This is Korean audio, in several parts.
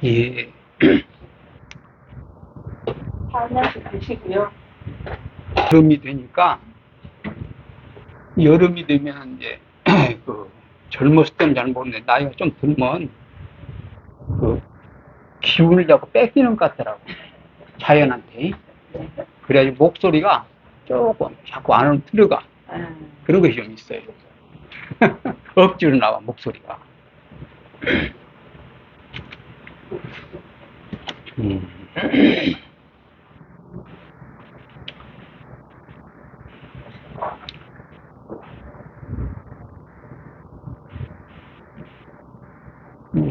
예, 하나씩 드시고요. 여름이 되니까, 여름이 되면 이제, 그, 젊었을 때는 잘 모르는데, 나이가 좀 들면, 그, 기운을 자꾸 뺏기는 것 같더라고. 자연한테. 그래가지고 목소리가 조금 자꾸 안으로 들어가. 그런 것이 좀 있어요. 억지로 나와, 목소리가. 음.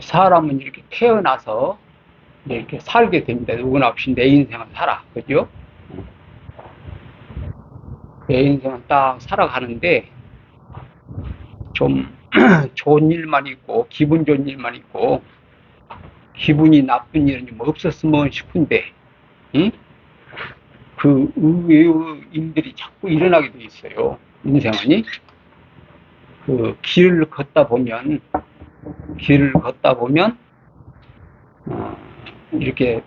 사람은 이렇게 태어나서 이렇게 살게 됩니다. 누구나 없이 내 인생을 살아. 그죠? 내 인생은 딱 살아가는데, 좀, 좋은 일만 있고, 기분 좋은 일만 있고, 기분이 나쁜 일은 좀 없었으면 싶은데, 응? 그 의외의 일들이 자꾸 일어나게 돼 있어요. 인생은. 그 길을 걷다 보면, 어, 이렇게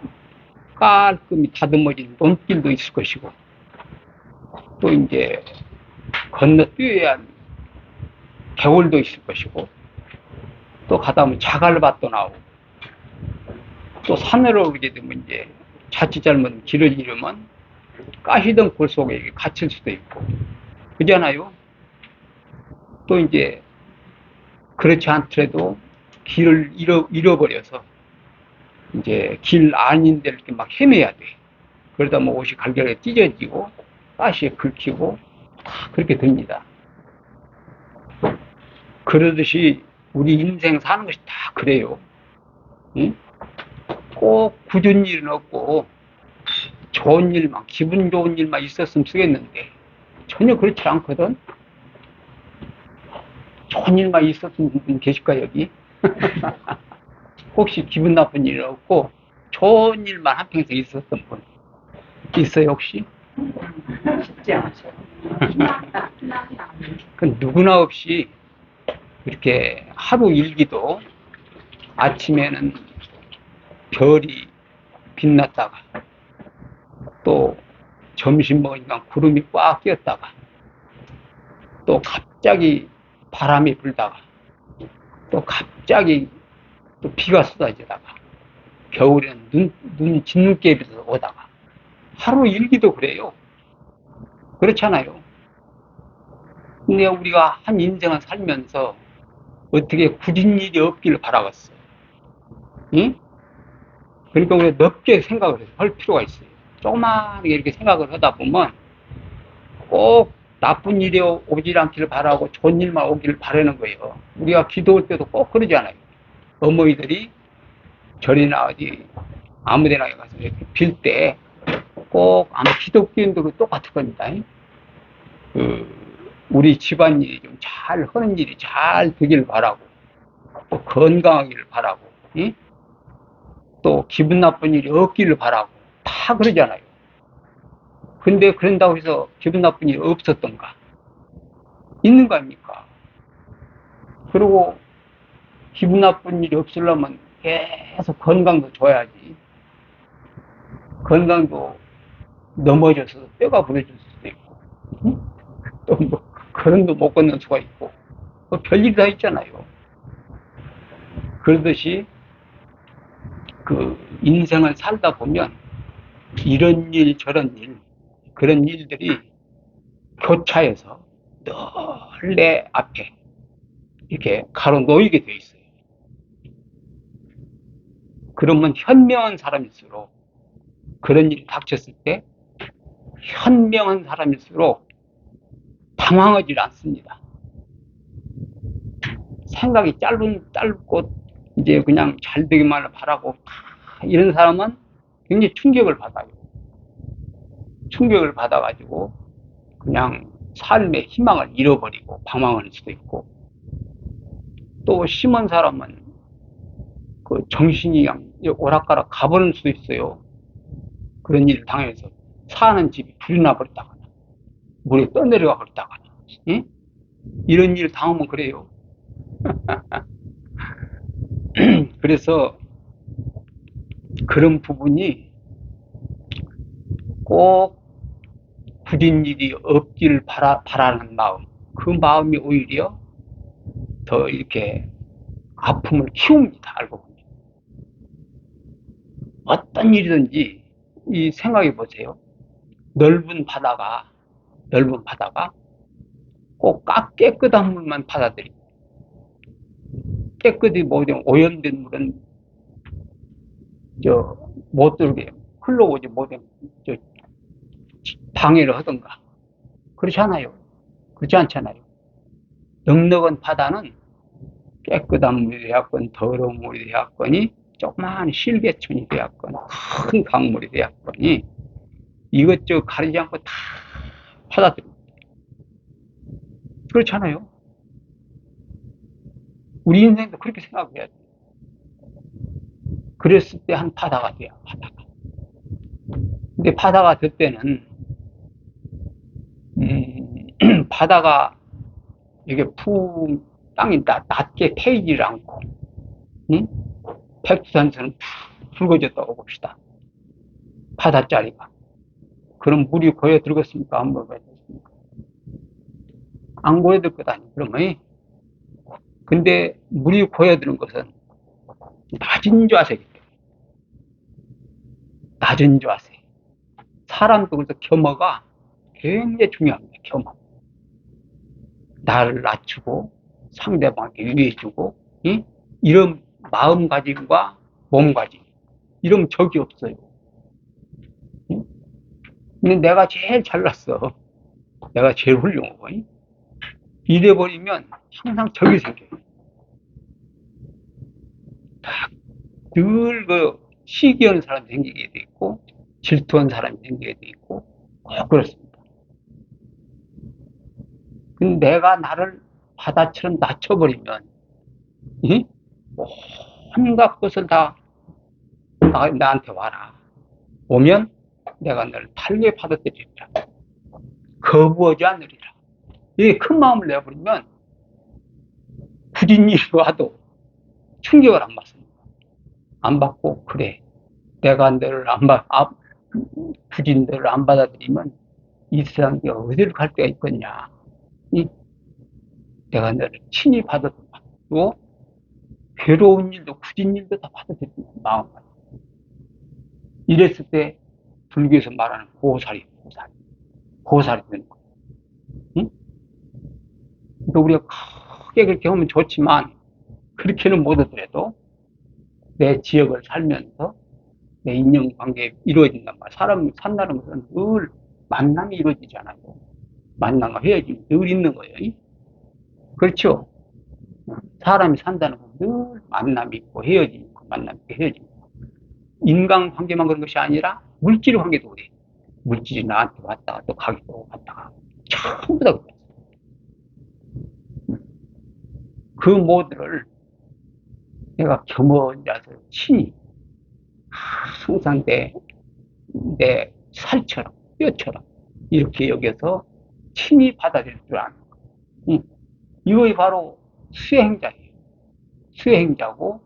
깔끔히 다듬어진 논길도 있을 것이고, 또 이제 건너뛰어야 할 개울도 있을 것이고, 또 가다 보면 자갈밭도 나오고, 또 산으로 오르게 되면 이제 자칫 잘못 길을 잃으면 가시던 골 속에 갇힐 수도 있고, 그잖아요. 또 이제 그렇지 않더라도 길을 잃어버려서 이제 길 아닌 데를 이렇게 막 헤매야 돼. 그러다 뭐 옷이 갈결에 찢어지고 가시에 긁히고 다 그렇게 됩니다. 그러듯이 우리 인생 사는 것이 다 그래요. 응? 꼭 굳은 일은 없고 좋은 일만, 기분 좋은 일만 있었으면 쓰겠는데 전혀 그렇지 않거든. 좋은 일만 있었으면 분 계실까 여기? 혹시 기분 나쁜 일 없고 좋은 일만 한평생 있었던 분 있어요 혹시? 쉽지 않죠. 그 누구나 없이 이렇게 하루 일기도 아침에는 별이 빛났다가 또 점심 먹으니까 구름이 꽉 끼었다가 또 갑자기 바람이 불다가 또 갑자기 또 비가 쏟아지다가 겨울에는 진눈깨비 오다가 하루 일기도 그래요. 그렇잖아요. 근데 우리가 한 인생을 살면서 어떻게 굳은 일이 없기를 바라겠어요. 응? 그러니까 우리가 넓게 생각을 할 필요가 있어요. 조그맣게 이렇게 생각을 하다 보면 꼭 나쁜 일이 오질 않기를 바라고 좋은 일만 오기를 바라는 거예요. 우리가 기도할 때도 꼭 그러잖아요. 어머니들이 절이나 어디 아무 데나 가서 이렇게 빌 때 꼭 아마 기독교인도 똑같을 겁니다. 그 우리 집안일이 좀 잘 하는 일이 잘 되길 바라고 또 건강하기를 바라고 응? 또 기분 나쁜 일이 없기를 바라고 다 그러잖아요. 근데 그런다고 해서 기분 나쁜 일이 없었던가? 있는 거 아닙니까? 그리고 기분 나쁜 일이 없으려면 계속 건강도 줘야지. 건강도 넘어져서 뼈가 부러질 수도 있고, 응? 또 뭐, 걸음도 못 걷는 수가 있고, 뭐 별일이 다 있잖아요. 그러듯이 그 인생을 살다 보면 이런 일 저런 일 그런 일들이 교차해서 늘 내 앞에 이렇게 가로놓이게 돼 있어요. 그러면 현명한 사람일수록 그런 일이 닥쳤을 때 현명한 사람일수록 당황하지 않습니다. 생각이 짧고 이제 그냥 잘 되기만 바라고 이런 사람은 굉장히 충격을 받아요. 충격을 받아가지고 그냥 삶의 희망을 잃어버리고 방황할 수도 있고, 또 심한 사람은 그 정신이 오락가락 가버릴 수도 있어요. 그런 일을 당해서 사는 집이 불이 나버렸다거나 물에 떠내려가 버렸다거나, 응? 이런 일을 당하면 그래요. 그래서 그런 부분이 꼭 굳은 일이 없기를 바라는 마음, 그 마음이 오히려 더 이렇게 아픔을 키웁니다. 알고 보면. 어떤 일이든지 이 생각해 보세요. 넓은 바다가 꼭 깨끗한 물만 받아들이고, 깨끗이 모든 오염된 물은 못 들게 흘러오지 못해 방해를 하던가. 그렇지 않아요. 그렇지 않잖아요. 넉넉한 바다는 깨끗한 물이 되었건, 더러운 물이 되었거니, 조그마한 실개천이 되었건, 큰 강물이 되었거니, 이것저것 가리지 않고 다 받아들입니다. 그렇잖아요. 우리 인생도 그렇게 생각해야 돼. 그랬을 때 한 바다가 돼요, 바다가. 근데 바다가 될 때는, 바다가 이게 땅이 낮게 패이지를 않고, 응? 백두산처럼 붉어졌다고 봅시다. 바닷자리가. 그럼 물이 고여 들었습니까? 안 고여 들었습니까? 안 고여 들 것 아니에요. 그러면, 근데 물이 고여 드는 것은 낮은 자세이기 때문에. 낮은 자세. 사람도 그래서 겸허가 굉장히 중요합니다. 겸허. 나를 낮추고 상대방에게 유해주고, 응? 이런 마음가짐과 몸가짐, 이런 적이 없어요. 응? 근데 내가 제일 잘났어. 내가 제일 훌륭하고, 응? 이래버리면 항상 적이 생겨요. 늘 시기하는 사람이 생기게 돼 있고, 질투하는 사람이 생기게 돼 있고, 그렇습니다. 근데 내가 나를 바다처럼 낮춰버리면, 응? 온갖 것을 다 나한테 와라. 오면 내가 너를 달게 받아들이리라. 거부하지 않으리라. 이게 큰 마음을 내버리면 굳은 일이 와도 충격을 안 받습니다. 안 받고, 그래. 내가 너를 굳은 너를 안 받아들이면 이 세상에 어디를 갈 데가 있겠냐. 내가 너를 친히 받아들이고, 괴로운 일도 굳은 일도 다 받아들이는 마음. 이랬을 때 불교에서 말하는 보살이 되는 거예요. 응? 그러니까 우리가 크게 그렇게 하면 좋지만, 그렇게는 못하더라도 내 지역을 살면서 내 인연관계 이루어진단 말이야. 사람이 산다는 것은 늘 만남이 이루어지잖아요. 만남과 헤어짐이 늘 있는 거예요. 그렇죠? 사람이 산다는 건 늘 만남이 있고 헤어짐이 있고 만남이 있고 헤어짐이 있고. 인간관계만 그런 것이 아니라 물질 관계도 그래. 물질이 나한테 왔다가 또 가기도 갔다가 전부 다 그래. 그 모두를 내가 겸허한 자세로 친히 항상 내 살처럼 뼈처럼 이렇게 여겨서 친히 받아들일 줄 아는 거예요. 이것이 바로 수행자예요. 수행자고,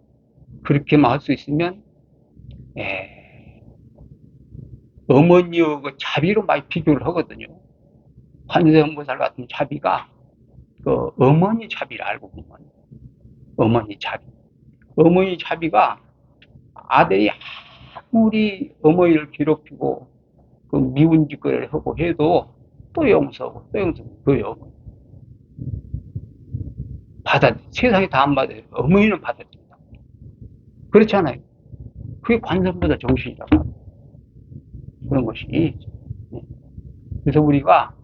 그렇게만 할 수 있으면 어머니의 그 자비로 많이 비교를 하거든요. 관세음보살 같은 자비가 그 어머니 자비를 알고 보면, 어머니 자비. 어머니 자비가 아들이 아무리 어머니를 괴롭히고 그 미운 짓거리를 하고 해도 또 용서하고 또 용서하고 그요. 세상에 다 안 받아요. 어머니는 받아줍니다. 그렇잖아요. 그게 관세음보살 정신이라고 하고 그런 것이. 그래서 우리가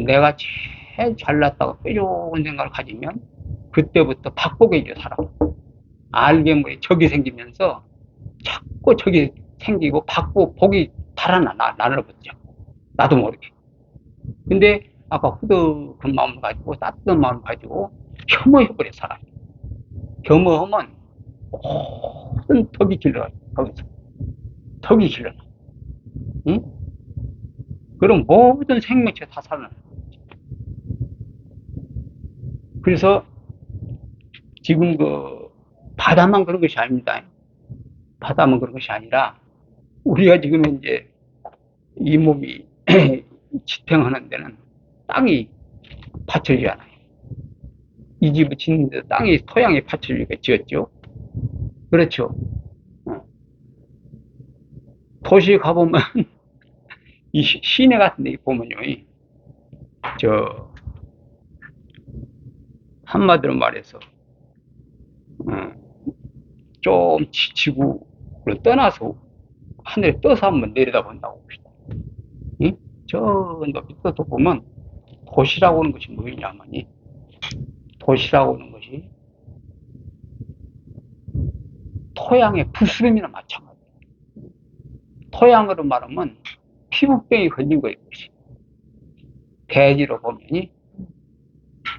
내가 제일 잘났다고 뾰족한 생각을 가지면 그때부터 박복해져 사람. 알게 모르게 적이 생기면서 자꾸 적이 생기고 복이 달아나 나눠버리죠. 나도 모르게. 근데 아까 후덕한 마음을 가지고 따뜻한 마음을 가지고 혐오해버려 사람이. 혐오하면 모든 덕이 길러요. 거기서 덕이 길러요. 응? 그럼 모든 생명체 다 살아나요. 그래서 지금 바다만 그런 것이 아닙니다. 바다만 그런 것이 아니라 우리가 지금 이제 이 몸이 지탱하는 데는 땅이 받쳐주잖아요. 이 집을 짓는데 땅이 토양이 받쳐주니까 지었죠. 그렇죠. 도시 가보면 이 시내 같은 데 보면요, 저 한마디로 말해서 좀 지구를 떠나서 하늘에 떠서 한번 내려다본다고 봅시다. 응? 저 높이 떠서 보면 도시라고 하는 것이 뭐냐면이 도시라고 하는 것이 토양의 부스럼이나 마찬가지예요. 토양으로 말하면 피부병이 걸린 거예요. 대지로 보면이.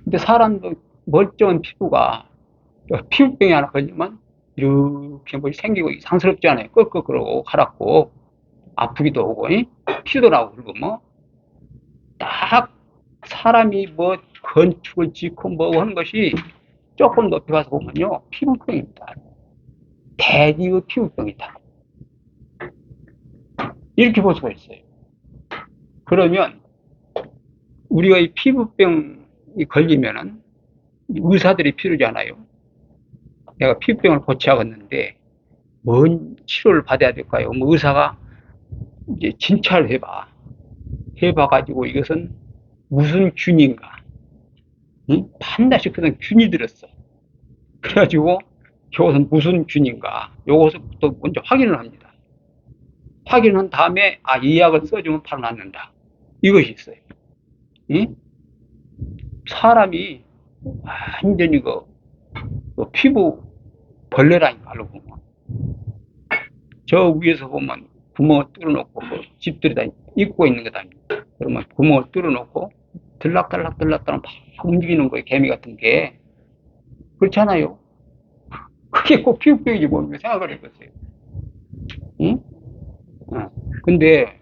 근데 사람도 멀쩡한 피부가 피부병이 하나 걸리면 이렇게 뭐 생기고 이상스럽지 않아요. 끄끄 그러고 가랍고 아프기도 하고 피도 나고 그러고 뭐 딱 사람이 뭐 건축을 짓고 뭐 하는 것이 조금 높이 가서 보면요 피부병입니다. 대지의 피부병이다. 이렇게 볼 수가 있어요. 그러면 우리가 이 피부병이 걸리면은 의사들이 필요하잖아요. 내가 피부병을 고쳐야겠는데 뭔 치료를 받아야 될까요? 뭐 의사가 이제 진찰을 해봐가지고 이것은 무슨 균인가? 응? 반드시 그런 균이 들었어. 그래가지고 이것은 무슨 균인가? 요것부터 먼저 확인을 합니다. 확인한 다음에 이 약을 써주면 바로 낫는다. 이것이 있어요. 응? 사람이 완전히 그 피부 벌레라니까 알고 보면 저 위에서 보면 구멍을 뚫어놓고 집들이 다 입고 있는 거다. 그러면 구멍을 뚫어놓고 들락달락 막 움직이는 거예요. 개미 같은 게. 그렇잖아요. 그게 꼭 피부병이지 뭡니까 생각을 해보세요. 응? 근데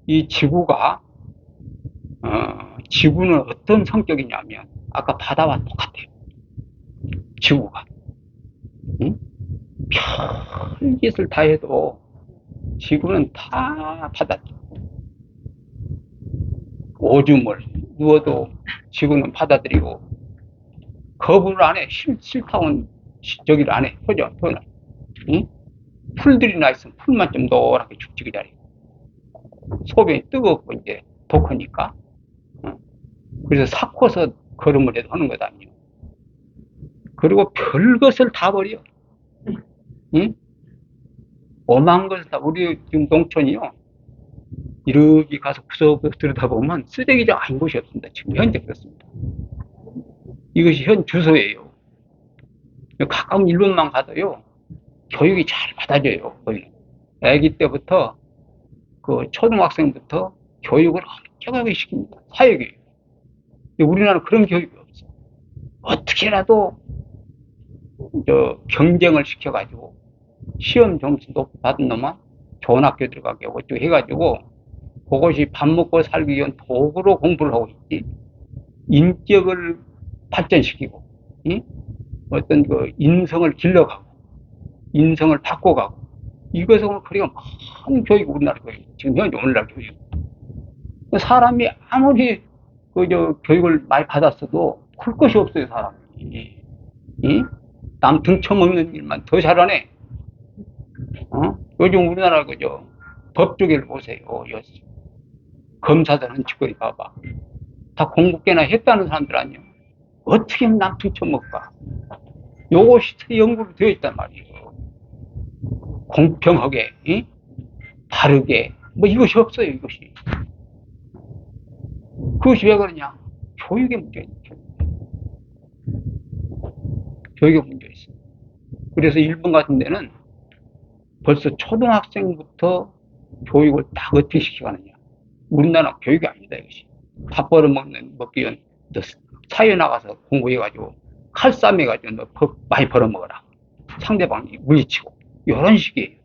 이 지구가 지구는 어떤 성격이냐면 아까 바다와 똑같아요. 지구가 별짓을 다 해도 지구는 다 바다. 오줌을 누워도 지구는 받아들이고 거부를 안 해. 싫다고는 저기를 안 해. 표현. 응? 풀들이 나 있으면 풀만 좀 노랗게 죽지 기다리고 소변이 뜨겁고 이제 독하니까 그래서 삭혀서 걸음을 해도 하는 거다니요. 그리고 별것을 다 버려. 응? 오만 것을 다 우리 지금 농촌이요. 이렇게 가서 구석구석 들여다보면 쓰레기장 아닌 곳이 없습니다. 지금 현재 그렇습니다. 이것이 현 주소예요. 가까운 일본만 가도요. 교육이 잘 받아져요. 거기는. 아기 때부터 그 초등학생부터 교육을 엄청나게 시킵니다. 사회교육. 우리나라는 그런 교육이 없어. 어떻게라도 경쟁을 시켜가지고 시험 점수 높게 받은 놈은 좋은 학교 들어가게 어쩌고 해가지고 그것이 밥 먹고 살기 위한 도구로 공부를 하고 있지. 인격을 발전시키고, 어떤 그 인성을 길러가고, 인성을 바꿔가고, 이것은 그리가 많은 교육, 우리나라 교육. 지금 현재 오늘날 교육. 사람이 아무리 교육을 많이 받았어도 클 것이 없어요, 사람이. 남 등쳐먹는 일만 더 잘하네. 요즘 우리나라 법 조계를 보세요. 검사들 한 짓거리 봐봐. 다 공부 꽤나 했다는 사람들 아니요. 어떻게 하면 남 등쳐먹을까? 요것이 연구로 되어 있단 말이에요. 공평하게, 바르게, 뭐 이것이 없어요, 이것이. 그것이 왜 그러냐? 교육의 문제예요. 교육의 문제가 있어요. 그래서 일본 같은 데는 벌써 초등학생부터 교육을 딱 어떻게 시켜가느냐. 우리나라 교육이 아니다, 이것이. 밥 벌어먹기 위한 사회 나가서 공부해가지고 칼싸움 해가지고 너 많이 벌어먹어라. 상대방이 물리치고. 이런 식이에요.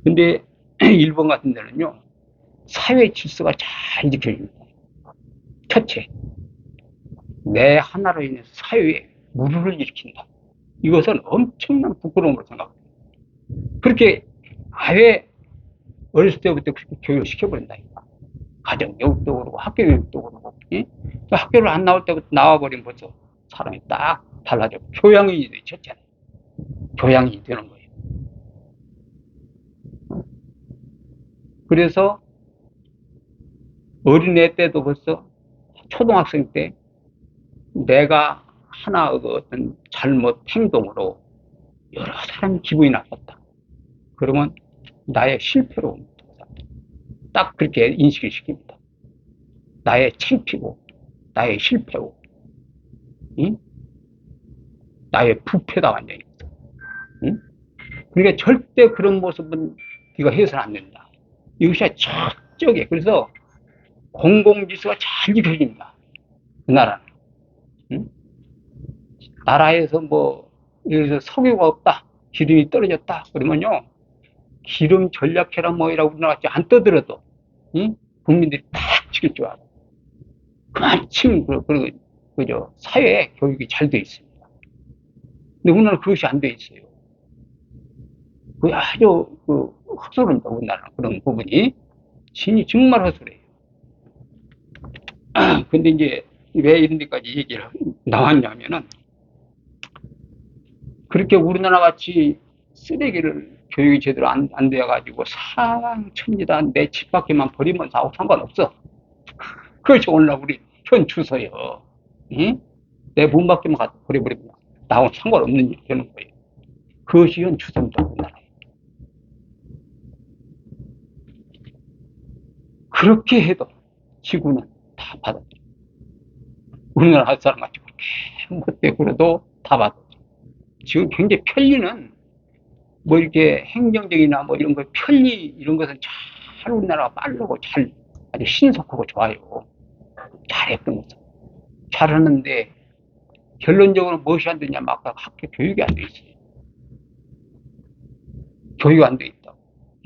근데 일본 같은 데는요, 사회 질서가 잘 지켜집니다. 첫째, 내 하나로 인해서 사회에 물을 일으킨다. 이것은 엄청난 부끄러움으로 생각합니다. 그렇게 아예 어렸을 때부터 그렇게 교육을 시켜버린다니까. 가정교육도 그러고 학교교육도 그러고. 예? 학교를 안 나올 때부터 나와버리면 벌써 사람이 딱 달라져. 교양인이 되셨잖아요. 교양인이 되는 거예요. 그래서 어린애 때도 벌써 초등학생 때 내가 하나 그 어떤 잘못 행동으로 여러 사람이 기분이 나빴다. 그러면 나의 실패로 딱 그렇게 인식을 시킵니다. 나의 창피고, 나의 실패고, 응? 나의 부패다 완전히. 응? 그러니까 절대 그런 모습은 네가 해서는 안 된다. 이것이 철저하게. 그래서 공공질서가 잘 지켜집니다. 그 나라는. 응? 나라에서 뭐 예를 들어서 석유가 없다, 기름이 떨어졌다 그러면요, 기름 전략회랑 뭐이라고 우리나라 같이 안 떠들어도 응? 국민들이 딱 지킬 줄 알아. 그만큼 그저 사회에 교육이 잘 돼 있습니다. 근데 우리나라는 그것이 안 돼 있어요. 그 아주 헛소리입니다. 우리나라는 그런 부분이 정말 헛소리예요. 근데 이제 왜 이런 데까지 얘기를 나왔냐면은, 그렇게 우리나라 같이 쓰레기를 교육이 제대로 안 되어가지고 사방천지다 내 집 밖에만 버리면 나하고 상관없어. 그것이 오늘날 우리 현 주소요. 응? 내 문 밖에만 갖다 버려버리면 나하고 상관없는 일이 되는 거예요. 그것이 현 주소입니다. 우리나라에. 그렇게 해도 지구는 다 받아들여. 우리나라 사람 같이 그렇게 못되고 그래도 다 받아들여. 지금 굉장히 편리는 뭐 이렇게 행정적이나 뭐 이런 거 편리 이런 것은 잘 우리나라가 빠르고 잘 아주 신속하고 좋아요. 잘했던 것은 잘하는데 결론적으로 무엇이 안 되냐? 막 학교 교육이 안 돼 있어요. 교육이 안 돼 있다고.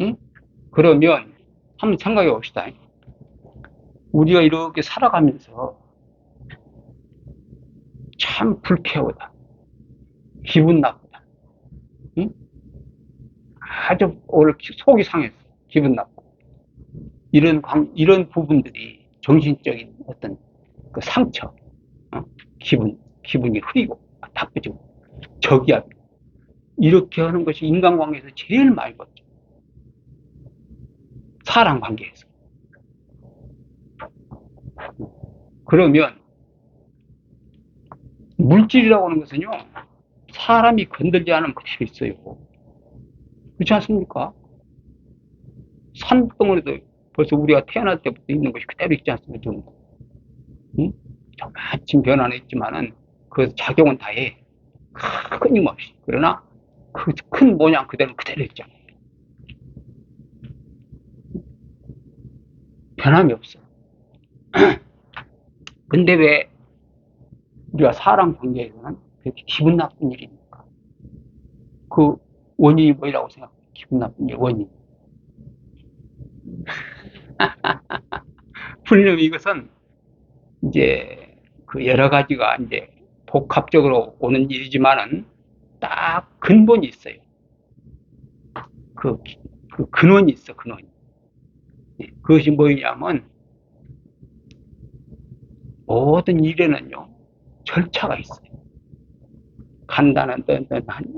응? 그러면 한번 생각해 봅시다. 우리가 이렇게 살아가면서 참 불쾌하다, 기분 나쁘다, 응? 아주 오늘 속이 상했어, 기분 나쁘고 이런 부분들이 정신적인 어떤 그 상처, 어? 기분이 흐리고 나쁘지고 저기압 이렇게 하는 것이 인간관계에서 제일 많이 받죠. 사람 관계에서. 그러면 물질이라고 하는 것은요, 사람이 건들지 않으면 그대로 있어요. 그렇지 않습니까? 산덩어리도 벌써 우리가 태어날 때부터 있는 것이 그대로 있지 않습니까? 좀, 응? 조금쯤 변화는 있지만은 그 작용은 다 해. 끊임없이. 그러나 그 큰 모양 그대로 있잖아요. 변함이 없어. 근데 왜 우리가 사람 관계에서는 그렇게 기분 나쁜 일입니까? 그 원인이 뭐라고 생각해요? 기분 나쁜 일 원인. 분명히 이것은 이제 그 여러 가지가 이제 복합적으로 오는 일이지만은 딱 근본이 있어요. 그, 그 근원이 있어, 근원이. 그것이 뭐냐면 모든 일에는요, 절차가 있어요. 간단한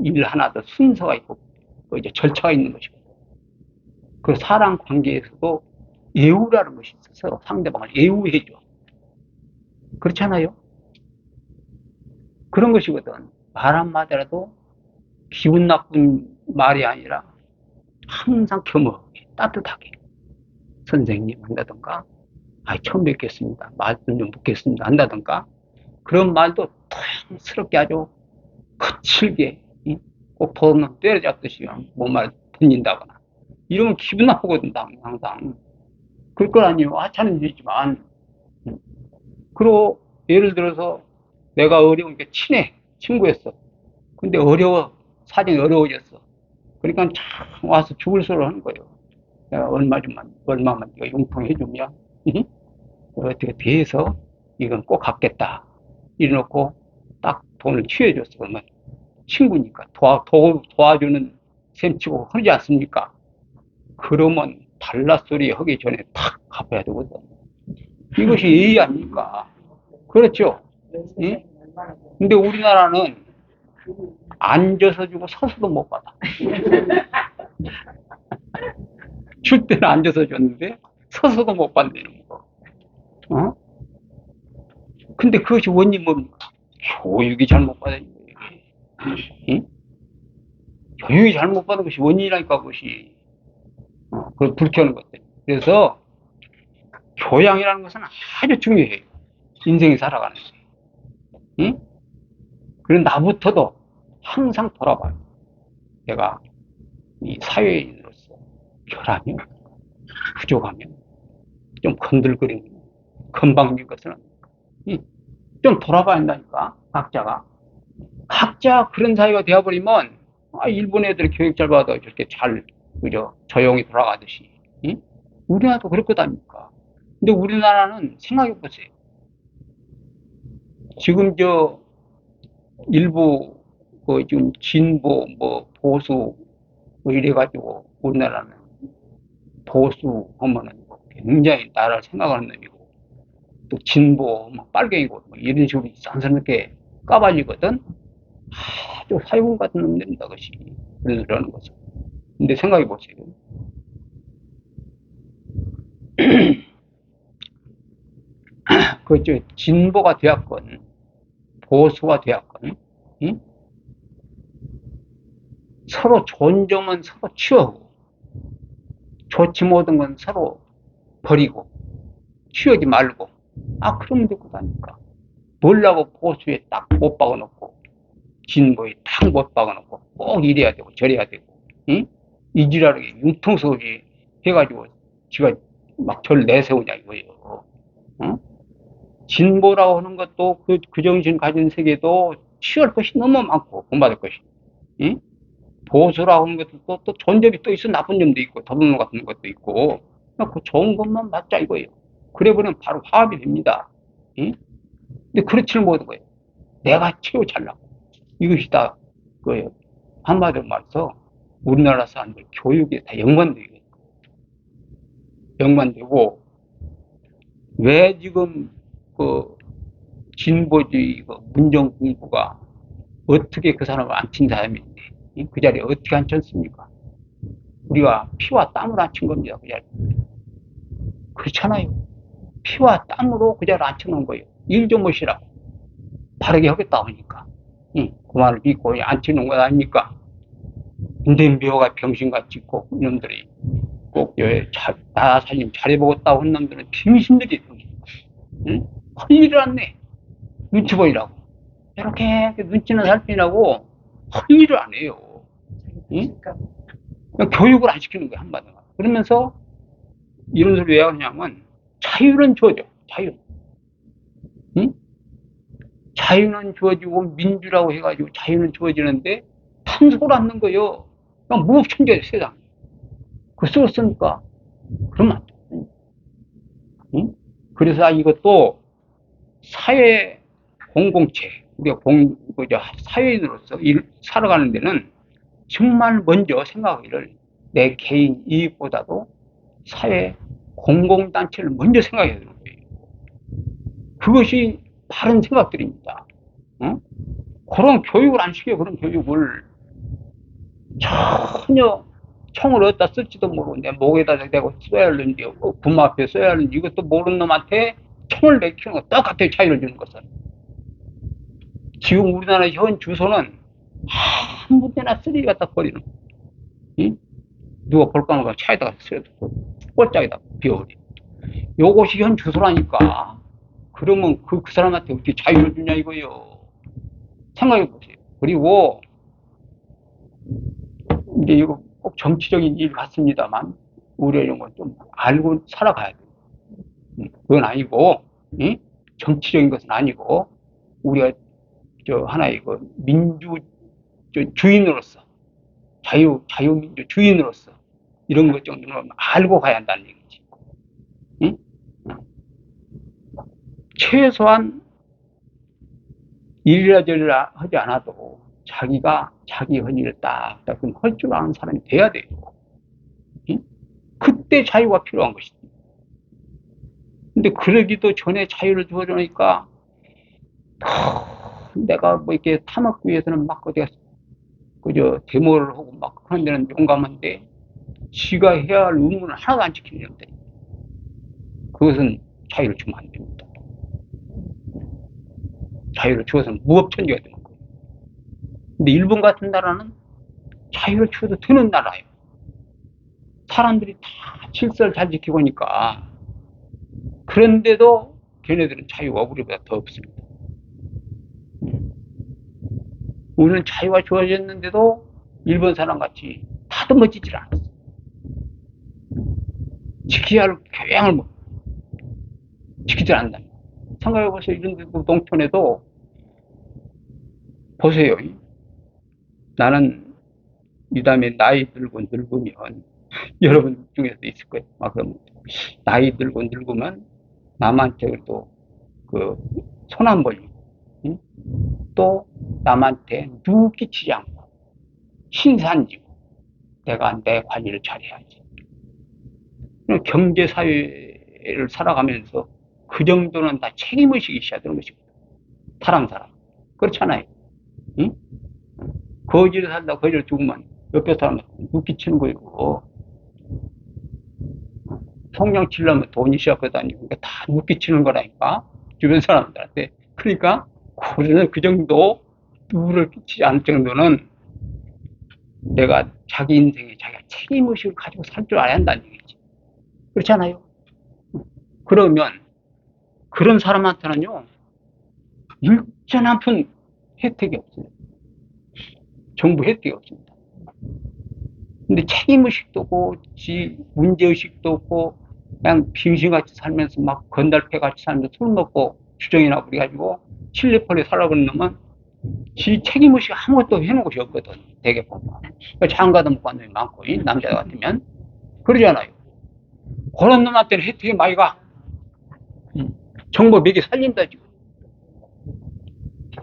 일 하나도 순서가 있고, 이제 절차가 있는 것이고, 그 사람 관계에서도 예우라는 것이 있어. 서로 상대방을 예우해줘. 그렇잖아요? 그런 것이거든. 말 한마디라도 기분 나쁜 말이 아니라 항상 겸허하게, 따뜻하게. 선생님 한다든가, 처음 뵙겠습니다. 말씀 좀 묻겠습니다. 한다든가, 그런 말도 탕스럽게 아주 거칠게, 꼭 돈 때려잡듯이 뭔말 던진다거나. 이러면 기분 나쁘거든, 항상. 그럴 건 아니에요. 하찮은 일이지만. 그리고 예를 들어서 내가 어려우니까 친해. 친구였어. 근데 사정이 어려워졌어. 그러니까 참 와서 죽을 소리를 하는 거예요. 내가 얼마만 네가 용돈해주면, 어떻게 돼서 이건 꼭 갚겠다. 이래놓고 딱 돈을 취해줬어. 그러면 친구니까 도와주는 셈치고 하지 않습니까? 그러면 달랏소리 하기 전에 탁 갚아야 되거든. 이것이 예의 아닙니까? 그렇죠? 예? 근데 우리나라는 앉아서 주고 서서도 못 받아. 줄 때는 앉아서 줬는데 서서도 못 받는 거. 어? 근데 그것이 원인이 뭡니까? 교육이 잘못 받은 거예요. 응? 교육이 잘못 받은 것이 원인이라니까, 그것이. 그걸 불쾌하는 것들. 그래서 교양이라는 것은 아주 중요해요. 인생이 살아가는 데. 응? 그리고 나부터도 항상 돌아봐요. 내가 이 사회인으로서 결하면, 부족하면, 좀 건들거리는, 건방진 것은 좀 돌아봐야 한다니까, 각자가. 각자 그런 사회가 되어버리면, 일본 애들 교육 잘 받아 저렇게 잘, 그죠? 조용히 돌아가듯이. 응? 우리나라도 그럴 거다니까. 근데 우리나라는 생각해 보세요. 지금 일부, 지금 진보, 보수, 이래가지고 우리나라는 보수 하면은 굉장히 나라를 생각하는 놈이고, 또 진보, 빨갱이고, 이런 식으로 산스럽게 까발리거든? 아주 사회공 같은 놈들입니다, 그것이. 그래서 그러는 거죠. 근데 생각해 보세요. 진보가 되었건, 보수가 되었건, 응? 서로 좋은 점은 서로 취하고, 좋지 못한 건 서로 버리고, 취하지 말고, 그러면 되고 다니까. 뭘라고 보수에 딱 못 박아놓고, 진보에 딱 못 박아놓고, 꼭 이래야 되고, 저래야 되고, 응? 이지랄하게 융통성 없이 해가지고, 지가 막 절 내세우냐, 이거예요. 응? 진보라고 하는 것도 그 정신 가진 세계도 취할 것이 너무 많고, 본받을 것이. 응? 보수라고 하는 것도 또 좋은 점이 또 있어. 나쁜 점도 있고, 더불어 같은 것도 있고, 그 좋은 것만 맞자 이거예요. 그래버리면 바로 화합이 됩니다. 응? 근데 그렇지는 못한 거예요. 내가 최고 잘나고. 이것이 다, 그, 한마디로 말해서, 우리나라 사람들 교육에 다 연관되고, 왜 지금, 진보주의, 문정 공부가 어떻게 그 사람을 앉힌 사람인데, 그 자리에 어떻게 앉혔습니까? 우리가 피와 땀을 앉힌 겁니다, 그 자리에. 그렇잖아요. 피와 땀으로 그 자리에 앉혀놓은 거예요. 일 좀 하시라고. 바르게 하겠다 하니까. 그 말을 믿고 앉혀놓은 것 아닙니까? 근데 묘가 병신같이 꼭 이놈들이 꼭 나 살림 잘해보겠다고 한 놈들은 병신들이 응? 할 일을 안 내. 눈치 보이라고. 이렇게 눈치는 살피라고 할 일을 안 해요. 응? 그냥 교육을 안 시키는 거야, 한마디로. 그러면서 이런 소리 왜 하냐면 자유는 주어져. 자유. 응? 자유는 주어지고 민주라고 해가지고 자유는 주어지는데 탄소를 않는 거예요. 그냥 무법천지야, 세상. 그 썼으니까 그러면 안 돼. 응? 그래서 이것도 사회 공공체, 우리가 사회인으로서 살아가는 데는 정말 먼저 생각하기를 내 개인 이익보다도 사회 공공단체를 먼저 생각해야 되는 거예요. 그것이 바른 생각들입니다. 응? 그런 교육을 안 시켜요. 그런 교육을 전혀 총을 어디다 쓸지도 모르고 내 목에다 대고 쏘야 하는지 군 앞에 쏘야 하는지 이것도 모르는 놈한테 총을 내키는 거 똑같아요. 차이를 주는 것은. 지금 우리나라 현 주소는 아무 데나 쓰레기 갖다 버리는 거. 응? 누가 볼까 말까 차에다가 꼴짝에다 비워버려. 요것이 현 주소라니까. 그러면 그 사람한테 어떻게 자유를 주냐 이거요. 생각해 보세요. 그리고 이제 이거 꼭 정치적인 일 같습니다만 우리가 이런 건 좀 알고 살아가야 돼요. 그건 아니고, 정치적인 것은 아니고 우리가 하나의 민주 주인으로서 자유민주 주인으로서 이런 것 정도는 알고 가야 한다는 얘기지. 응? 최소한 일이라 저리라 하지 않아도 자기가 자기 할 일을 딱딱 할 줄 아는 사람이 돼야 돼요. 응? 그때 자유가 필요한 것이지. 근데 그러기도 전에 자유를 주어주니까 내가 뭐 이렇게 타먹기 위해서는 막 어디가 그저 데모를 하고 막 하는 데는 용감한데 지가 해야 할 의무는 하나도 안 지키는데 그것은 자유를 주면 안 됩니다. 자유를 주어서는 무법천지가 되는 거예요. 근데 일본 같은 나라는 자유를 주어도 되는 나라예요. 사람들이 다 질서를 잘 지키고 하니까. 그런데도 걔네들은 자유가 우리보다 더 없습니다. 우리는 자유가 주어졌는데도 일본 사람 같이 다듬어지질 않았어. 지켜야 할 교양을 지키지 않는다. 생각해보세요. 이런 농촌에도 보세요. 나는 이 다음에 나이 들고 늙으면 여러분 중에서 있을 거예요. 그럼 나이 들고 늙으면 남한테 그래도 손 안 벌리고 응? 또 남한테 누구 끼치지 않고 신산지고 내가 내 관리를 잘해야지. 경제사회를 살아가면서 그 정도는 다 책임의식이 있어야 되는 것입니다. 사람. 그렇잖아요. 응? 거지를 살다 거지를 죽으면 옆에 사람은 누구 끼치는 거예요. 성령 치려면 돈이 시작하다니 그러니까 다 누구 끼치는 거라니까 주변 사람들한테. 그러니까 우리는 그 정도 누구를 끼치지 않을 정도는 내가 자기 인생에 자기가 책임의식을 가지고 살 줄 알아야 한다는 얘기지. 그렇잖아요. 그러면 그런 사람한테는요 일전 한 푼 혜택이 없어요. 정부 혜택이 없습니다. 근데 책임의식도 없고 문제의식도 없고 그냥 빙신같이 살면서 막 건달패같이 살면서 술 먹고 주정이나 부려가지고 칠레펄에 살아버린 놈은 지 책임의식 아무것도 해놓은 것이 없거든. 대개 보면. 장가도 못 간 놈이 많고 남자 같으면 그러잖아요. 그런 놈한테는 혜택이 많이 가. 정부 먹이 살린다 지금.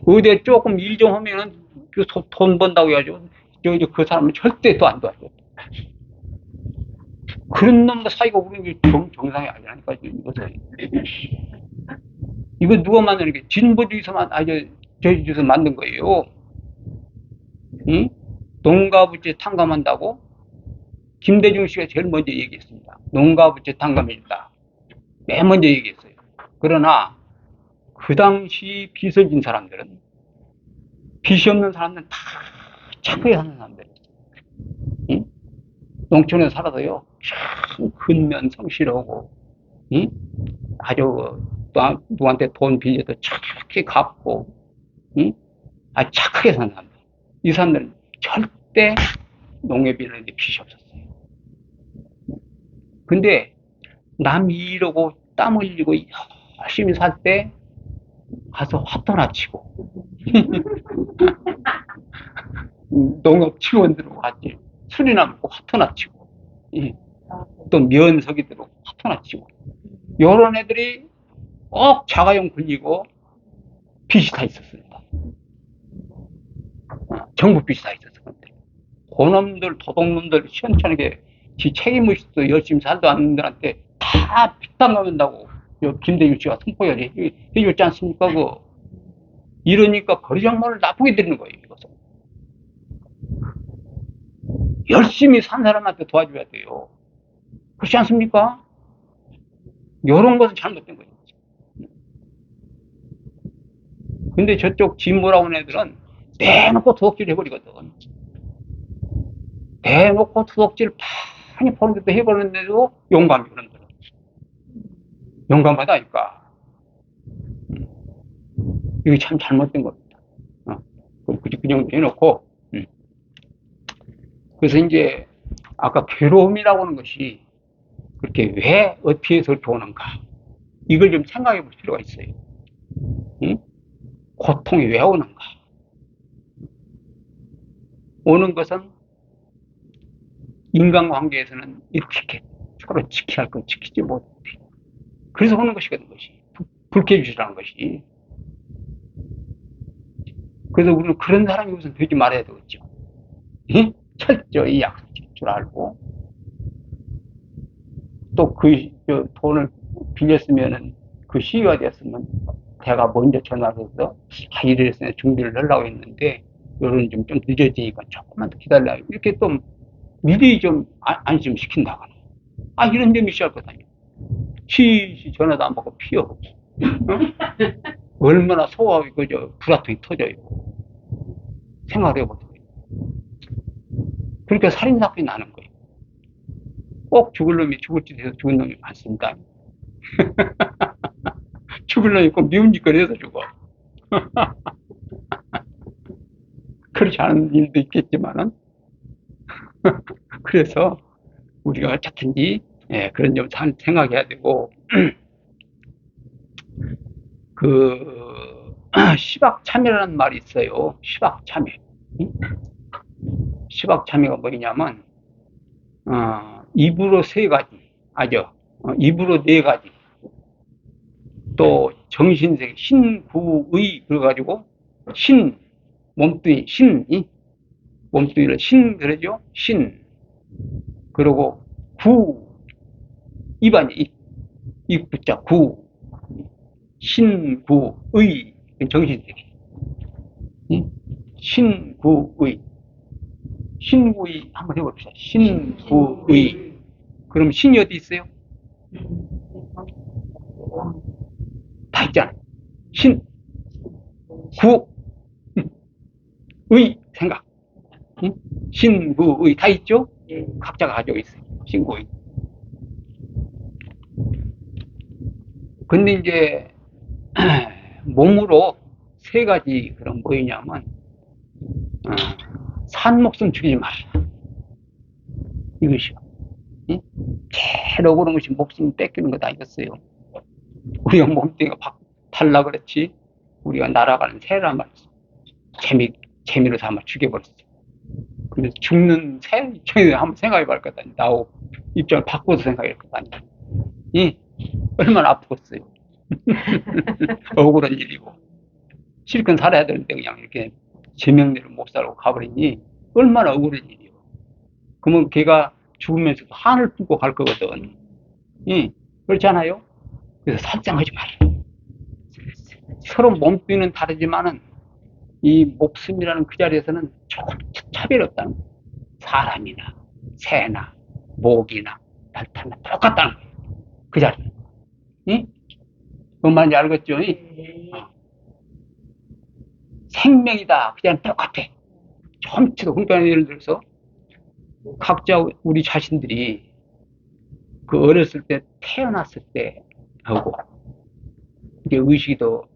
어디에 조금 일 좀 하면은 돈 번다고 해가지고 그 사람은 절대 또 안 도와줘. 그런 놈과 사이가 우리 정상이 아니라니까. 이거 누가 만드는 게 진보주의서만 저주의서 만든 거예요. 응? 농가부채 탕감한다고 김대중 씨가 제일 먼저 얘기했습니다. 농가부채 탕감해준다. 맨 먼저 얘기했어요. 그러나 그 당시 빚을 진 사람들은 빚이 없는 사람들은 다 착하게 사는 사람들이에요. 응? 농촌에 살아서요 참 근면 성실하고 응? 아주 누구한테 돈 빌려도 착하게 갚고 응? 아주 착하게 사는 사람들. 이 사람들은 절대 농에 빌렸는데 빚이 없었어요. 근데 남 이러고 땀 흘리고 열심히 살 때 가서 화터나 치고 농업 직원 들고 같이 술이나 먹고 화터나 치고 또 면석이 들고 화터나 치고 요런 애들이 꼭 자가용 굴리고 빚이 다 있었습니다. 정부 빚이 다 있었는데 고놈들 도둑놈들 시원찮게 지 책임의식도 열심히 살도 않는 분들한테 다 빚담 넣는다고 김대중 씨가 선포를 해줬지 않습니까? 이러니까 버리장머를 나쁘게 드리는 거예요. 이것은. 열심히 산 사람한테 도와줘야 돼요. 그렇지 않습니까? 이런 것은 잘못된 거예요. 근데 저쪽 진보라고 하는 애들은 대놓고 도둑질 해버리거든. 대놓고 도둑질 많이 버는데도 해버리는데도 용감이 그런다. 용감하다니까. 이게 참 잘못된 겁니다. 그 정도 해놓고. 그래서 이제 아까 괴로움이라고 하는 것이 그렇게 왜 어떻게 해서 그렇게 오는가. 이걸 좀 생각해 볼 필요가 있어요. 응? 고통이 왜 오는가. 오는 것은 인간관계에서는 이렇게 서로 지켜야 할 건 지키지 못해. 그래서 오는 것이거든, 것이. 불쾌주의라는 것이. 그래서 우리는 그런 사람이 우선 되지 말아야 되겠죠. 예? 철저히 약속 지킬 줄 알고, 또 돈을 빌렸으면은 그 시기가 됐으면 내가 먼저 전화를 해서, 이래서 준비를 하려고 했는데, 요런 좀 늦어지니까 조금만 더 기다려. 이렇게 또 미리 좀 안심시킨다거나. 이런 점이 시작하거든요. 전화도 안 받고 피어. 어? 얼마나 속하고 불화통이 터져요. 생각해보세요. 그러니까 살인사건이 나는 거예요. 꼭 죽을 놈이 죽을 짓해서 죽은 놈이 많습니다. 죽을 놈이 꼭 미운 짓거리 해서 죽어. 그렇지 않은 일도 있겠지만은. 그래서 우리가 어쨌든지, 그런 점 생각해야 되고, 시박참여라는 말이 있어요. 시박참여. 시박참여가 뭐냐면, 입으로 3가지, 입으로 4가지, 또 정신세계, 신구의, 그래가지고, 몸뚱이, 몸뚱이를 그러죠? 그리고 입안이, 입구자, 신구의, 정신세계. 신구의, 한번 해봅시다. 신구의. 그럼 신이 어디 있어요? 다 있잖아. 의, 생각. 신구의, 다 있죠? 각자가 가지고 있어요. 신구의. 근데 이제, 몸으로 3가지, 그런 뭐냐면, 산 목숨 죽이지 말아라. 이것이요. 제일 억울한 것이 목숨 뺏기는 것 아니겠어요? 우리가 몸뚱이가 달라 그랬지, 우리가 날아가는 새란 말이지. 재미로 삼아 죽여버렸어. 그래서 죽는 새 입장에 한번 생각해 볼 것 아니야. 나하고 입장을 바꿔서 생각해 볼 것 아니야. 얼마나 아프겠어요. 억울한 일이고. 실컷 살아야 되는데 그냥 이렇게 제명대로 못 살고 가버리니 얼마나 억울한 일이요. 그러면 걔가 죽으면서도 한을 품고 갈 거거든. 그렇지 않아요? 그래서 살상하지 마라. 서로 몸뚱이는 다르지만은 이 목숨이라는 그 자리에서는 조금 차별이 없다는 거예요. 사람이나 새나 모기나 날타나 똑같다는 거예요. 그 자리는. 뭔 말인지 알겠죠? 생명이다. 그 자리는 똑같아. 처음부터 그러니까 예를 들어서 각자 우리 자신들이 그 어렸을 때 태어났을 때 하고 이제 의식이 더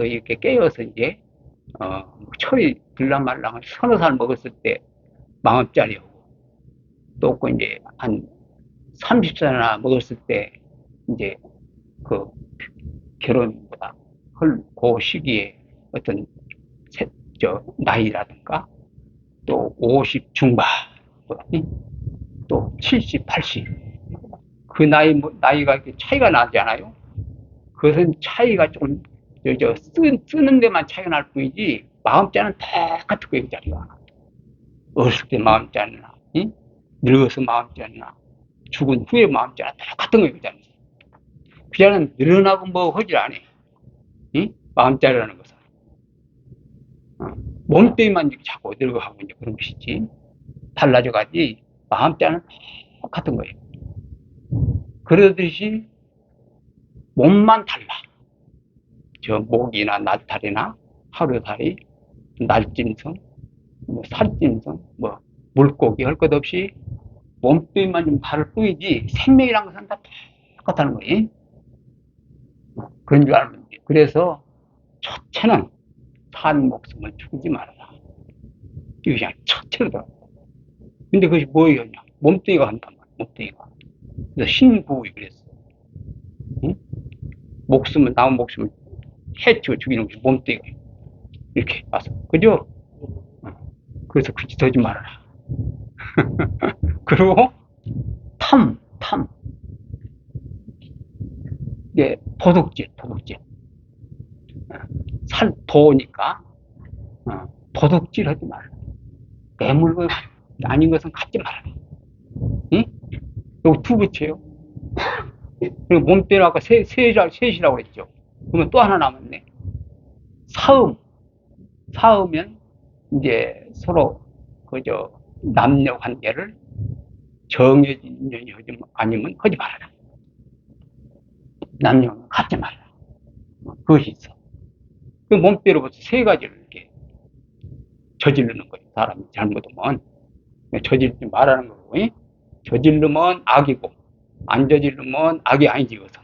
이렇게 깨어서 이제 철이 들락말락 서너 살 먹었을 때 마음짜리하고 또 이제 한 30살이나 먹었을 때 이제 그 결혼보다 그 시기에 어떤 나이라든가 또 50 중반 또 70, 80 그 나이가 이렇게 차이가 나잖아요. 그것은 차이가 조금 쓰는 데만 차이가 날 뿐이지 마음자는 똑같은 거예요. 그 자리가 어렸을 때 마음자나 늙어서 마음자나 죽은 후에 마음자나 똑같은 거예요. 그 자리는. 그 자리는 늘어나고 뭐 하질 않아요. 마음자리라는 것은 몸뚱이만 자꾸 늙어가고 이제 그런 것이지 달라져가지 마음자는 똑같은 거예요. 그러듯이 몸만 달라. 목이나 나탈이나 하루살이, 날짐승, 살짐승, 물고기 할 것 없이 몸뚱이만 좀 다를 뿐이지 생명이란 것은 다 똑같다는 거예요. 그런 줄 알면 돼. 그래서 첫째는 산 목숨을 죽이지 말아라. 이게 그냥 첫째로 들어가. 근데 그것이 뭐예요? 몸뚱이가 한단 말이야. 몸뚱이가. 그래서 신구이 그랬어. 남은 목숨을 해치고 죽이는 것이 몸뚱이가 이렇게 와서. 그죠? 그래서 그 짓 하지 말아라. 그리고 탐. 도둑질. 도니까 도둑질 하지 말라. 내 물건 아닌 것은 갖지 말라. 응? 여기 두 붙여요. 그리고 몸대로 아까 셋이라고 그랬죠. 그러면 또 하나 남았네. 사음. 사으면 이제 서로 그저 남녀 관계를 정해진 인연이 아니면 하지 말아라. 남녀는 갖지 말라. 그것이 있어. 그 몸대로부터 세 가지를 이렇게 저지르는 거예요. 사람이 잘못하면. 저지르지 말라는 거고, 저지르면 악이고, 안 저지르면 악이 아니지, 그것은.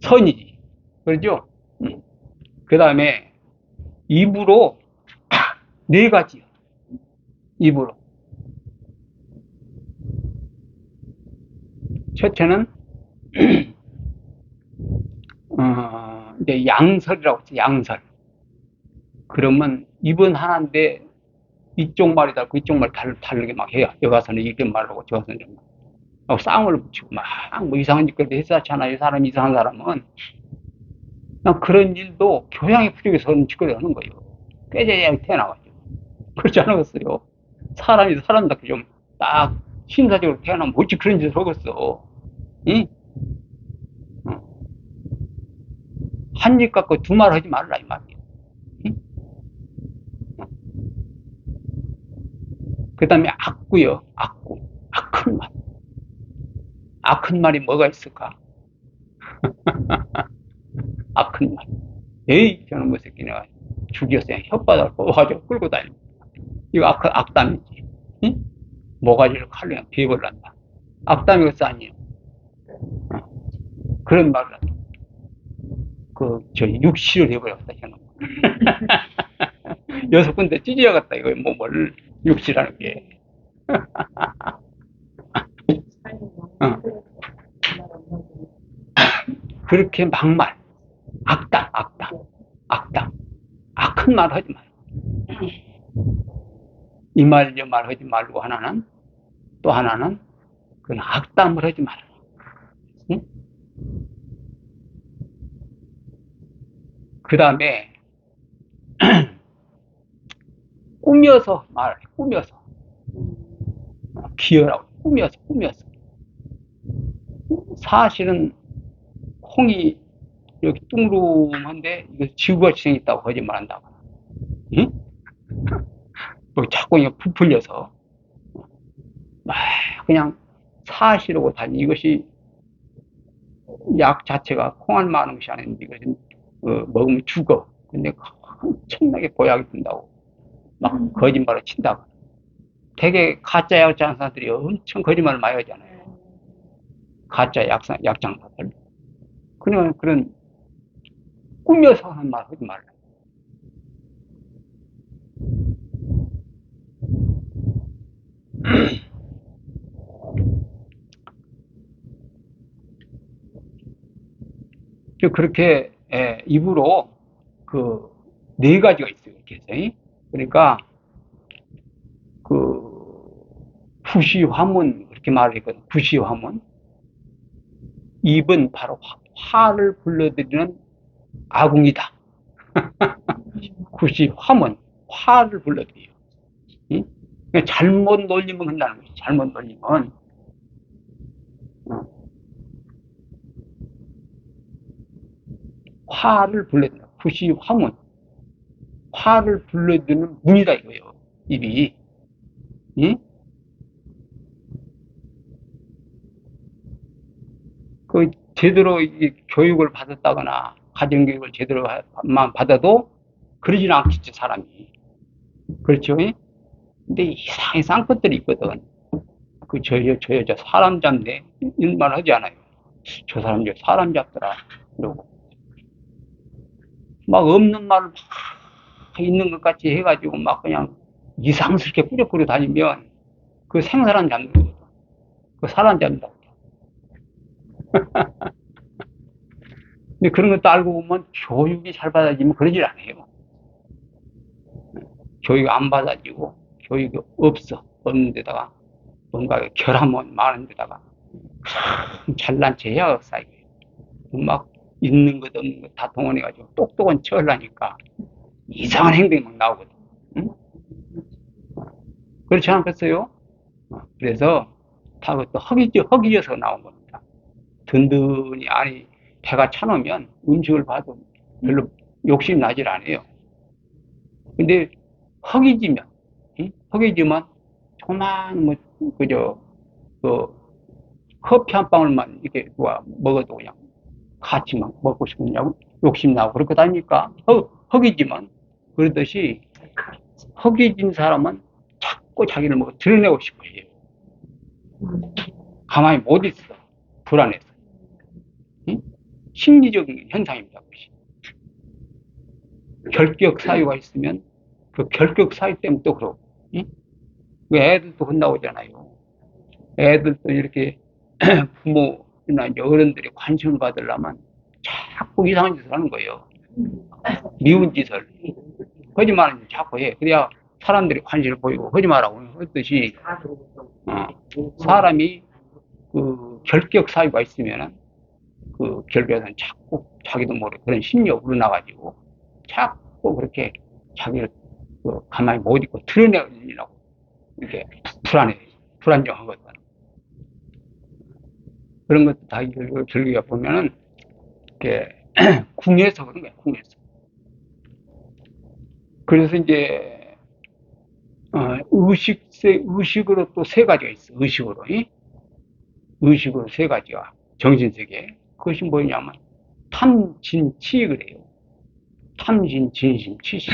선이지. 그렇죠? 그 다음에 입으로 네 가지요. 입으로. 첫째는, 이제 양설이라고 했죠, 양설. 그러면 입은 하나인데 이쪽 말이 다르고 이쪽 말이 다르게 막 해요. 여기 가서는 이렇게 말하고 저 가서는 좀 쌍을 붙이고 막 뭐 이상한 짓거리 했었잖아요. 사람 이상한 사람은 그냥 그런 일도 교양이 부족해서 그런 짓거리 하는 거예요. 꾀죄죄하게 태어나가지고 그렇지 않았어요. 사람이 사람답게 좀 딱 신사적으로 태어나면 어찌 그런 짓을 하겠어. 응? 한 입 갖고 두 말 하지 말라 이 말이에요. 응? 그 다음에 악구요. 악구. 악한 말. 악한 말이 뭐가 있을까? 악한 말. 에이, 저는 뭐 새끼 내가 죽였어. 혓바닥을 뽑아가지고 끌고 다니는 이거 악담이지. 응? 모가지를 칼로 그냥 베어버린다. 악담이 것이 아니에요. 그런 말을 한다. 육시를 해버렸다, 저는. 6군데 찢어야겠다, 이거, 뭘, 육시라는 게. 어. 그렇게 막말. 악담. 악한 말 하지 마요. 이 말, 저 말 하지 말고 또 하나는, 그건 악담을 하지 말아요. 응? 그 다음에, 꾸며서 말해, 꾸며서. 기어라고, 꾸며서. 사실은, 콩이 이렇게 둥그름한데, 이거 지구같이 생겼다고 거짓말 한다고. 응? 자꾸 부풀려서. 그냥 사실하고 달리 이것이 약 자체가 콩알 많은 것이 아닌데, 이것은, 먹으면 죽어. 근데 엄청나게 보약이 된다고. 막 거짓말을 친다고. 되게 가짜 약장사들이 엄청 거짓말을 많이 하잖아요. 가짜 약장사들. 그런 꾸며서 하는 말 하지 말라. 그렇게 입으로 그 네 가지가 있어요. 이렇게 해서. 그러니까 그 구시화문 이렇게 말을 했거든. 구시화문. 입은 바로 화를 불러들이는 아궁이다. 구시화문. 화를 불러들여요. 잘못 놀리면 한다는 거지. 잘못 놀리면. 화를 불러드는 구시화문. 화를 불러드는 문이다 이거예요. 입이. 그 제대로 교육을 받았다거나 가정교육을 제대로만 받아도 그러지는 않겠지 사람이. 그렇죠? 근데 이상한 쌍것들이 있거든. 저 여자 사람 잡네 일만 하지 않아요. 저 사람 사람 잡더라 이러고 막 없는 말을 막 있는 것 같이 해가지고 막 그냥 이상스럽게 꾸려꾸려 다니면 그 생사람 잡는 거거든. 그 사람 잡는다고. 근데 그런 것도 알고 보면 교육이 잘 받아지면 그러질 않아요. 교육 안 받아지고 교육이 없는 데다가 뭔가 결함은 많은 데다가 잘난 체 해야 쌓이고 막 있는 것 없는 것 다 동원해가지고 똑똑한 척 하려니까 이상한 행동이 막 나오거든. 그렇지 않겠어요? 그래서 다 그것도 허기져서 나온 겁니다. 든든히, 아니, 배가 차놓으면 음식을 봐도 별로 욕심 나질 않아요. 근데 허기지면, 응? 허기지면, 조만, 뭐, 그저, 그, 커피 한 방울만 이렇게 누가 먹어도 그냥 같이 막 먹고 싶으냐고 욕심 나고 그렇거다니까. 허기지만, 그러듯이 허기진 사람은 자꾸 자기를 뭐 드러내고 싶어 해요. 가만히 못 있어. 불안해서. 응? 심리적인 현상입니다. 그것이. 결격 사유가 있으면 그 결격 사유 때문에 또 그러고. 응? 그 애들도 혼나오잖아요. 애들도 이렇게 부모나 이제 어른들이 관심을 받으려면 자꾸 이상한 짓을 하는 거예요. 미운 짓을. 거짓말은 자꾸 해. 그래야 사람들이 관심을 보이고 거짓말하고 그랬듯이 사람이 그 결격 사유가 있으면은 그 결벽에서는 자꾸 자기도 모르게 그런 심리가 우러나가지고 자꾸 그렇게 자기를 그 가만히 못 있고 드러내려고 이렇게 불안정하거든. 그런 것도 다 결국에 보면은 이렇게 궁해서 그런 거야, 궁해서. 그래서 이제 의식으로 또 세 가지가 있어. 의식으로, 의식으로 세 가지가 정신세계. 그것이 뭐냐면 탐진치 그래요. 탐진, 진심, 치심.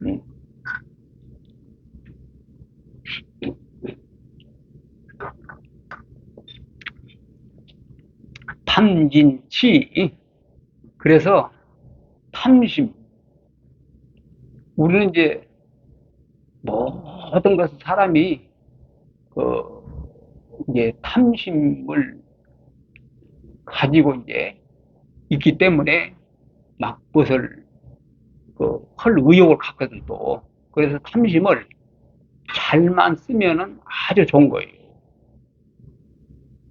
음. 탐진치. 그래서 탐심. 우리는 이제 모든 것을 사람이 그 이제 탐심을 가지고 이제 있기 때문에 막 그것을 할 의욕을 갖거든 또. 그래서 탐심을 잘만 쓰면은 아주 좋은 거예요.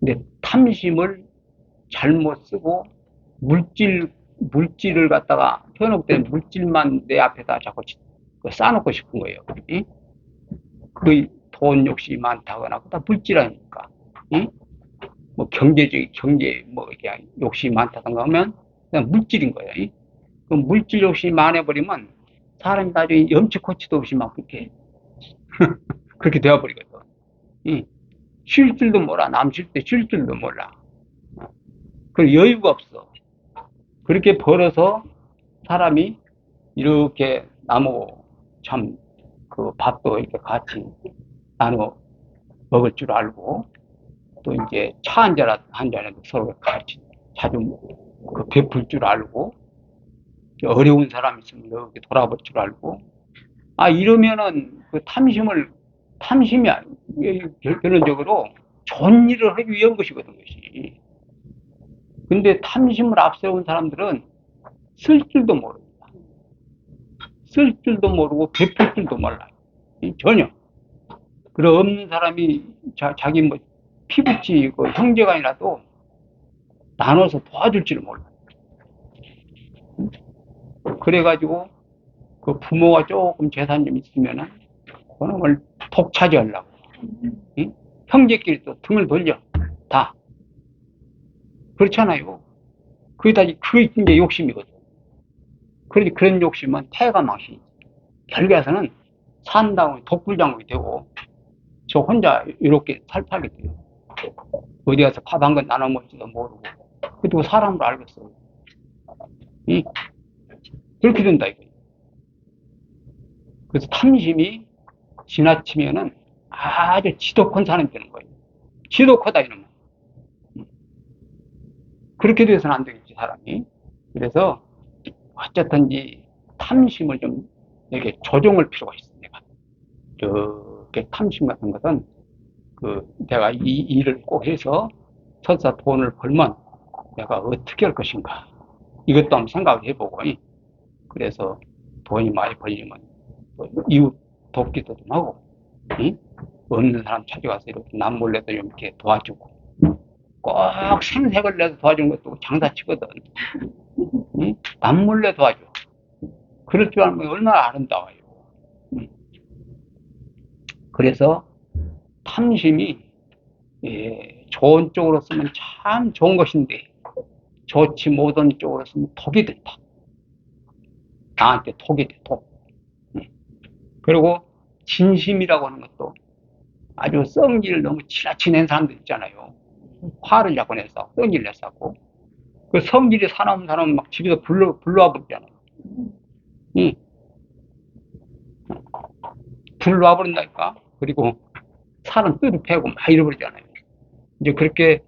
근데 탐심을 잘못 쓰고 물질을 갖다가 현혹된 물질만 내 앞에다 자꾸 쌓아놓고 싶은 거예요. 그 돈 욕심이 많다거나 그다 물질하니까. 뭐 경제 뭐 이렇게 욕심이 많다던가 하면 그냥 물질인 거예요. 그 물질 욕심이 많아버리면 사람이 나중에 염치코치도 없이 막 그렇게 되어버리거든. 쉴 줄도 몰라. 남 쉴 때 쉴 줄도 몰라. 그 여유가 없어. 그렇게 벌어서 사람이 이렇게 나무 참 그 밥도 이렇게 같이 나눠 먹을 줄 알고 또 이제 차 한 잔에도 서로 같이 자주 그 베풀 줄 알고 어려운 사람 있으면 이렇게 돌아볼 줄 알고 이러면은 그 탐심이 결론적으로 좋은 일을 하기 위한 것이거든 것이. 근데 탐심을 앞세운 사람들은 쓸 줄도 모릅니다. 쓸 줄도 모르고 베풀 줄도 몰라요. 전혀. 그런 없는 사람이 자기 뭐 피부치 그 형제간이라도 나눠서 도와줄 줄을 몰라요. 그래가지고 그 부모가 조금 재산 좀 있으면은 그놈을 독차지하려고. 형제끼리 또 등을 돌려. 다. 그렇잖아요. 그게 이제 욕심이거든. 그런데 그런 욕심은 태가 망신. 결국에서는 산다고 독불장군이 되고 저 혼자 이렇게 살팔게 돼요. 어디 가서 밥 한 건 나눠 먹지도 모르고. 그리고 사람을 알겠어. 그렇게 된다 이거예요. 그래서 탐심이 지나치면은 아주 지독한 사람이 되는 거예요. 지독하다 이러면. 그렇게 돼서는 안 되겠지 사람이. 그래서 어쨌든지 탐심을 좀 이렇게 조정할 필요가 있어 내가. 이렇게 탐심 같은 것은 내가 이 일을 꼭 해서 설사 돈을 벌면 내가 어떻게 할 것인가 이것도 한번 생각을 해보고 그래서 돈이 많이 벌리면 이웃 돕기도 좀 하고 없는 사람 찾아가서 이렇게 남몰래도 좀 이렇게 도와주고 꼭 생색을 내서 도와주는 것도 장사치거든. 남몰래 도와줘. 그럴 줄 알면 얼마나 아름다워요. 그래서 탐심이 좋은 쪽으로 쓰면 참 좋은 것인데 좋지 못한 쪽으로 쓰면 독이 된다. 나한테 독이 돼, 독. 그리고 진심이라고 하는 것도 아주 썩기를 너무 지나치 낸 사람들 있잖아요. 화를 자꾸 내서 썩기를 냈었고 그 성질이 사나운 사람은 막 집에서 불러와 버리잖아요. 응. 불러와 버린다니까. 그리고 사람 뜯어 패고 막 잃어버리잖아요. 이제 그렇게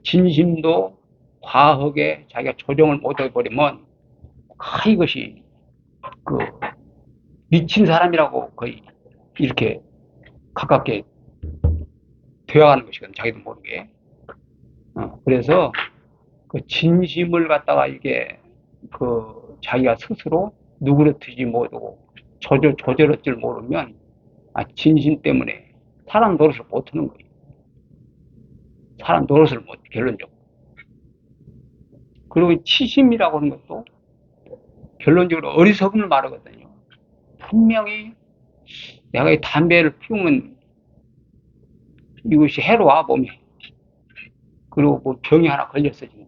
진심도 과하게 자기가 조정을 못 해버리면 이것이 그 미친 사람이라고 거의 이렇게 가깝게 되어가는 것이거든, 자기도 모르게. 그래서 그 진심을 갖다가 이게 그 자기가 스스로 누그러뜨리지 못하고 조절할 줄 모르면 진심 때문에 사람 노릇을 못하는 거예요. 사람 노릇을 못 결론적으로. 그리고 치심이라고 하는 것도 결론적으로 어리석음을 말하거든요. 분명히 내가 이 담배를 피우면 이것이 해로워 몸에. 그리고 뭐 병이 하나 걸렸어 지금.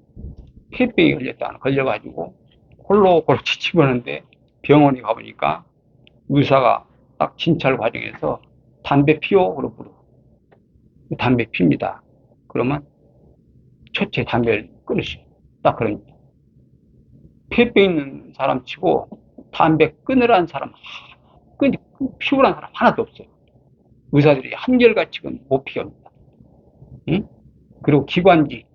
폐병이 걸렸다 하나 걸려가지고 홀로 지치고는데 병원에 가보니까 의사가 딱 진찰 과정에서 담배 피워 그러고 물어. 담배 핍니다. 그러면 첫째 담배를 끊으시오. 딱 그러니까 폐병 있는 사람 치고 담배 끊으라는 사람 피우라는 사람 하나도 없어요. 의사들이 한결같이 못 피웁니다. 응? 그리고 기관지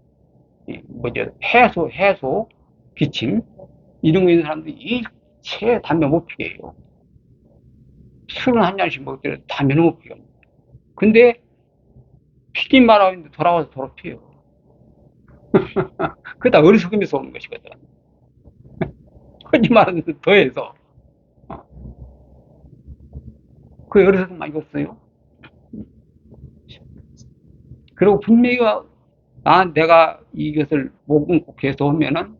뭐죠 해소 기침 이런 거 있는 사람들이 일체 담배 못 피게 해요. 술은 한 잔씩 먹더라도 담배는 못 피워요. 근데 피기 말하고 있는데 돌아와서 도로 피워요. 그러다 어리석음에서 오는 것이거든. 거짓말은 더해서. 그 어리석음 많이 없어요. 그리고 분명히 내가 이것을 못 끊고 계속 오면은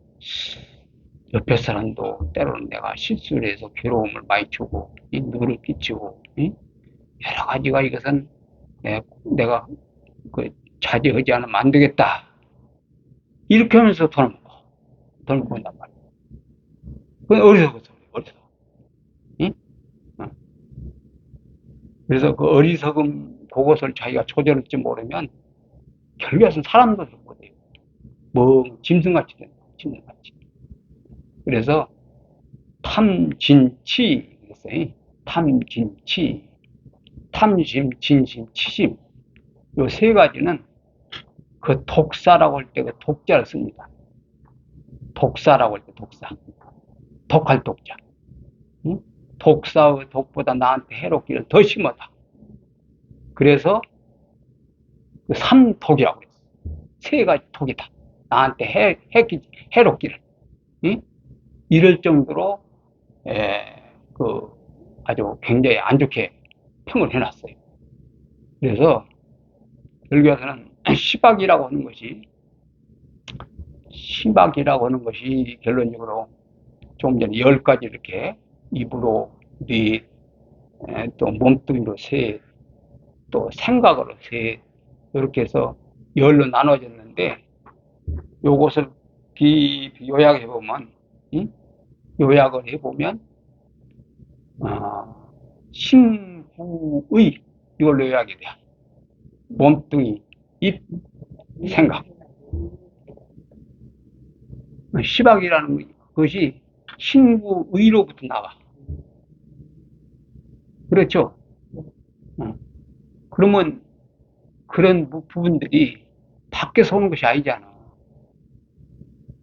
옆에 사람도 때로는 내가 실수를 해서 괴로움을 많이 주고 누를 끼치고 여러 가지가 이것은 내가 자제하지 않으면 안 되겠다. 이렇게 하면서 돈을 먹고 온단 말이야. 그건 어리석어서 그래, 어리석어. 응? 그래서 그 어리석음 그것을 자기가 조절할 줄 모르면 결국에는 사람도 못해요. 짐승같이 된다. 짐승같이. 그래서 탐진치 그랬어요. 탐진치, 탐심, 진심, 치심 요 세 가지는 그 독사라고 할 때 그 독자를 씁니다. 독사라고 할 때 독사. 독할 독자. 응? 독사의 독보다 나한테 해롭기를 더 심하다. 그래서 그 삼독이라고 그랬어. 세 가지 독이다. 나한테 해롭기를. 응? 이럴 정도로 아주 굉장히 안 좋게 평을 해놨어요. 그래서 여기에서는 시박이라고 하는 것이 결론적으로 조금 전에 10가지 이렇게 입으로 넷, 또 몸뚱이로 셋, 또 생각으로 셋, 이렇게 해서 10로 나눠졌는데 요것을 요약해보면 요약을 해보면 신구의 이걸로 요약이 돼요. 몸뚱이, 입, 생각. 시박이라는 것이 신구의로부터 나와. 그렇죠? 그러면 그런 부분들이 밖에서 오는 것이 아니잖아.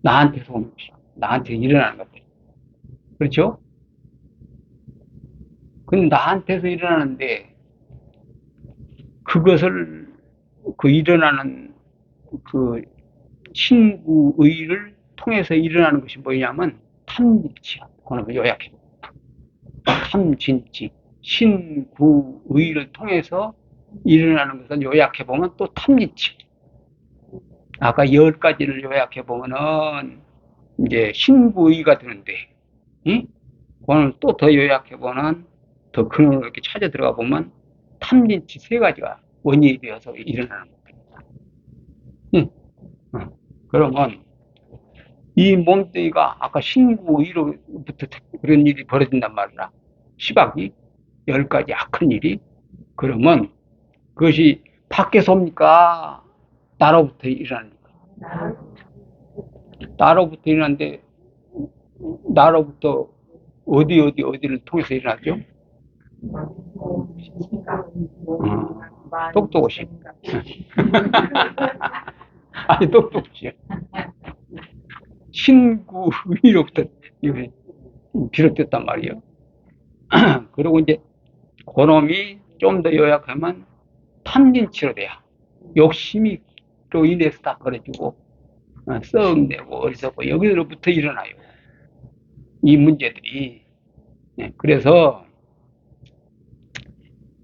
나한테서 오는 것이야. 나한테 일어나는 것들. 그렇죠? 근데 나한테서 일어나는데 그것을 일어나는 그 신구의를 통해서 일어나는 것이 뭐냐면 탐진치야. 그걸 요약해. 탐진치. 신구의를 통해서 일어나는 것을 요약해 보면 또 탐진치. 아까 10가지를 요약해 보면은 이제 신구의가 되는데, 그걸 또 더 요약해 보면 더 근원으로 이렇게 찾아 들어가 보면 탐진치 세 가지가 원인이 되어서 일어나는 겁니다. 응. 그러면 이 몸뚱이가 아까 신구 이로부터 그런 일이 벌어진단 말이야. 시박이 10가지 악한 일이. 그러면 그것이 밖에서 옵니까? 나로부터 일어납니까? 나로부터 일어나는데 나로부터 어디를 통해서 일어나죠? 똑똑하시. 아니, 똑똑하시. 신구의로부터 비롯됐단 말이에요. 그리고 이제 그놈이 좀 더 요약하면 탐진치로 돼야 욕심이로 인해서 다 그래지고 썩내고 어리석고 여기로부터 일어나요. 이 문제들이. 그래서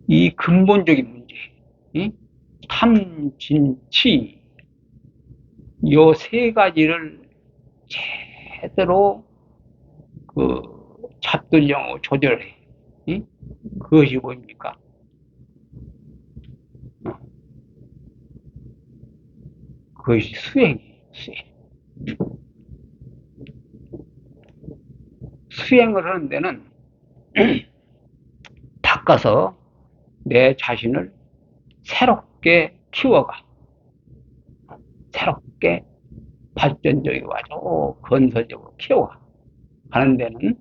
이 근본적인 문제, 탐진치 요 세 가지를 제대로 그 잡들령으로 조절해. 그것이 뭡니까? 그것이 수행이에요. 수행을 하는 데는 닦아서 내 자신을 새롭게 키워가. 새롭게 발전적이고 아주 건설적으로 키워가. 하는 데는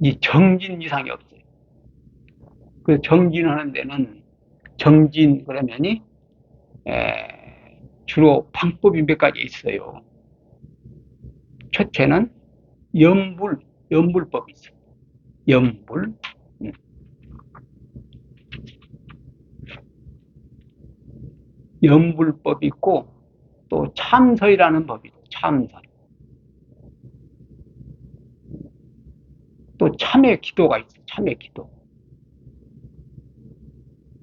이 정진 이상이 없어요. 그 정진하는 데는 정진 그러면이 주로 방법이 몇 가지 있어요. 첫째는 염불법이 있어요. 염불. 염불법이 있고 또 참서이라는 법이 있어요. 참서. 또 참회 기도가 있어요. 참회 기도.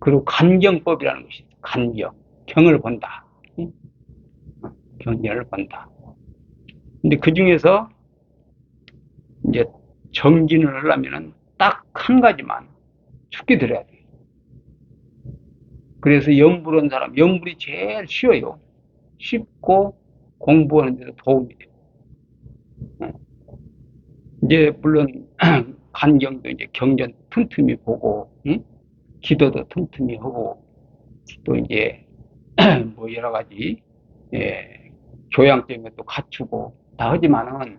그리고 간경법이라는 것이 있어요. 간경. 경을 본다. 경전을 본다. 근데 그 중에서 이제 정진을 하려면은 딱 한 가지만 죽게 들어야 돼요. 그래서 염불한 사람, 염불이 제일 쉬워요. 쉽고 공부하는 데도 도움이 돼요. 이제 물론 간경도 이제 경전 틈틈이 보고, 기도도 틈틈이 하고, 또 이제 뭐 여러 가지 교양적인 것도 갖추고 다 하지만은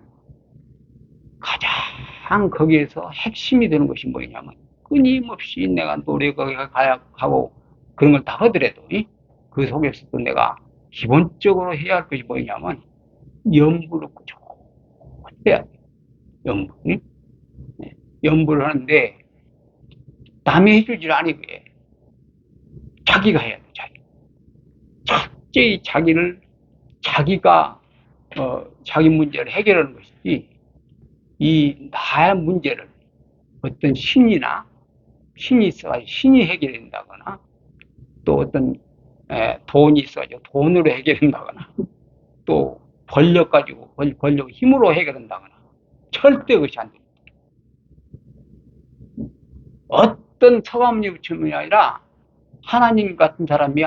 가장 거기에서 핵심이 되는 것이 뭐냐면 끊임없이 내가 노력을 가고 그런 걸 다 하더라도 그 속에서도 내가 기본적으로 해야 할 것이 뭐냐면 염불을 꾸준히 해야 돼요. 염불. 염불을 하는데 남이 해주질 않아요. 자기가 해야 돼. 철저히 자기가 자기 문제를 해결하는 것이지 이 나의 문제를 어떤 신이 있어가지고 신이 해결한다거나 또 어떤 돈이 있어가지고 돈으로 해결한다거나 또 권력 가지고 권력 힘으로 해결한다거나 절대 그것이 안 됩니다. 어떤 서가모니 부처님이 아니라 하나님 같은 사람이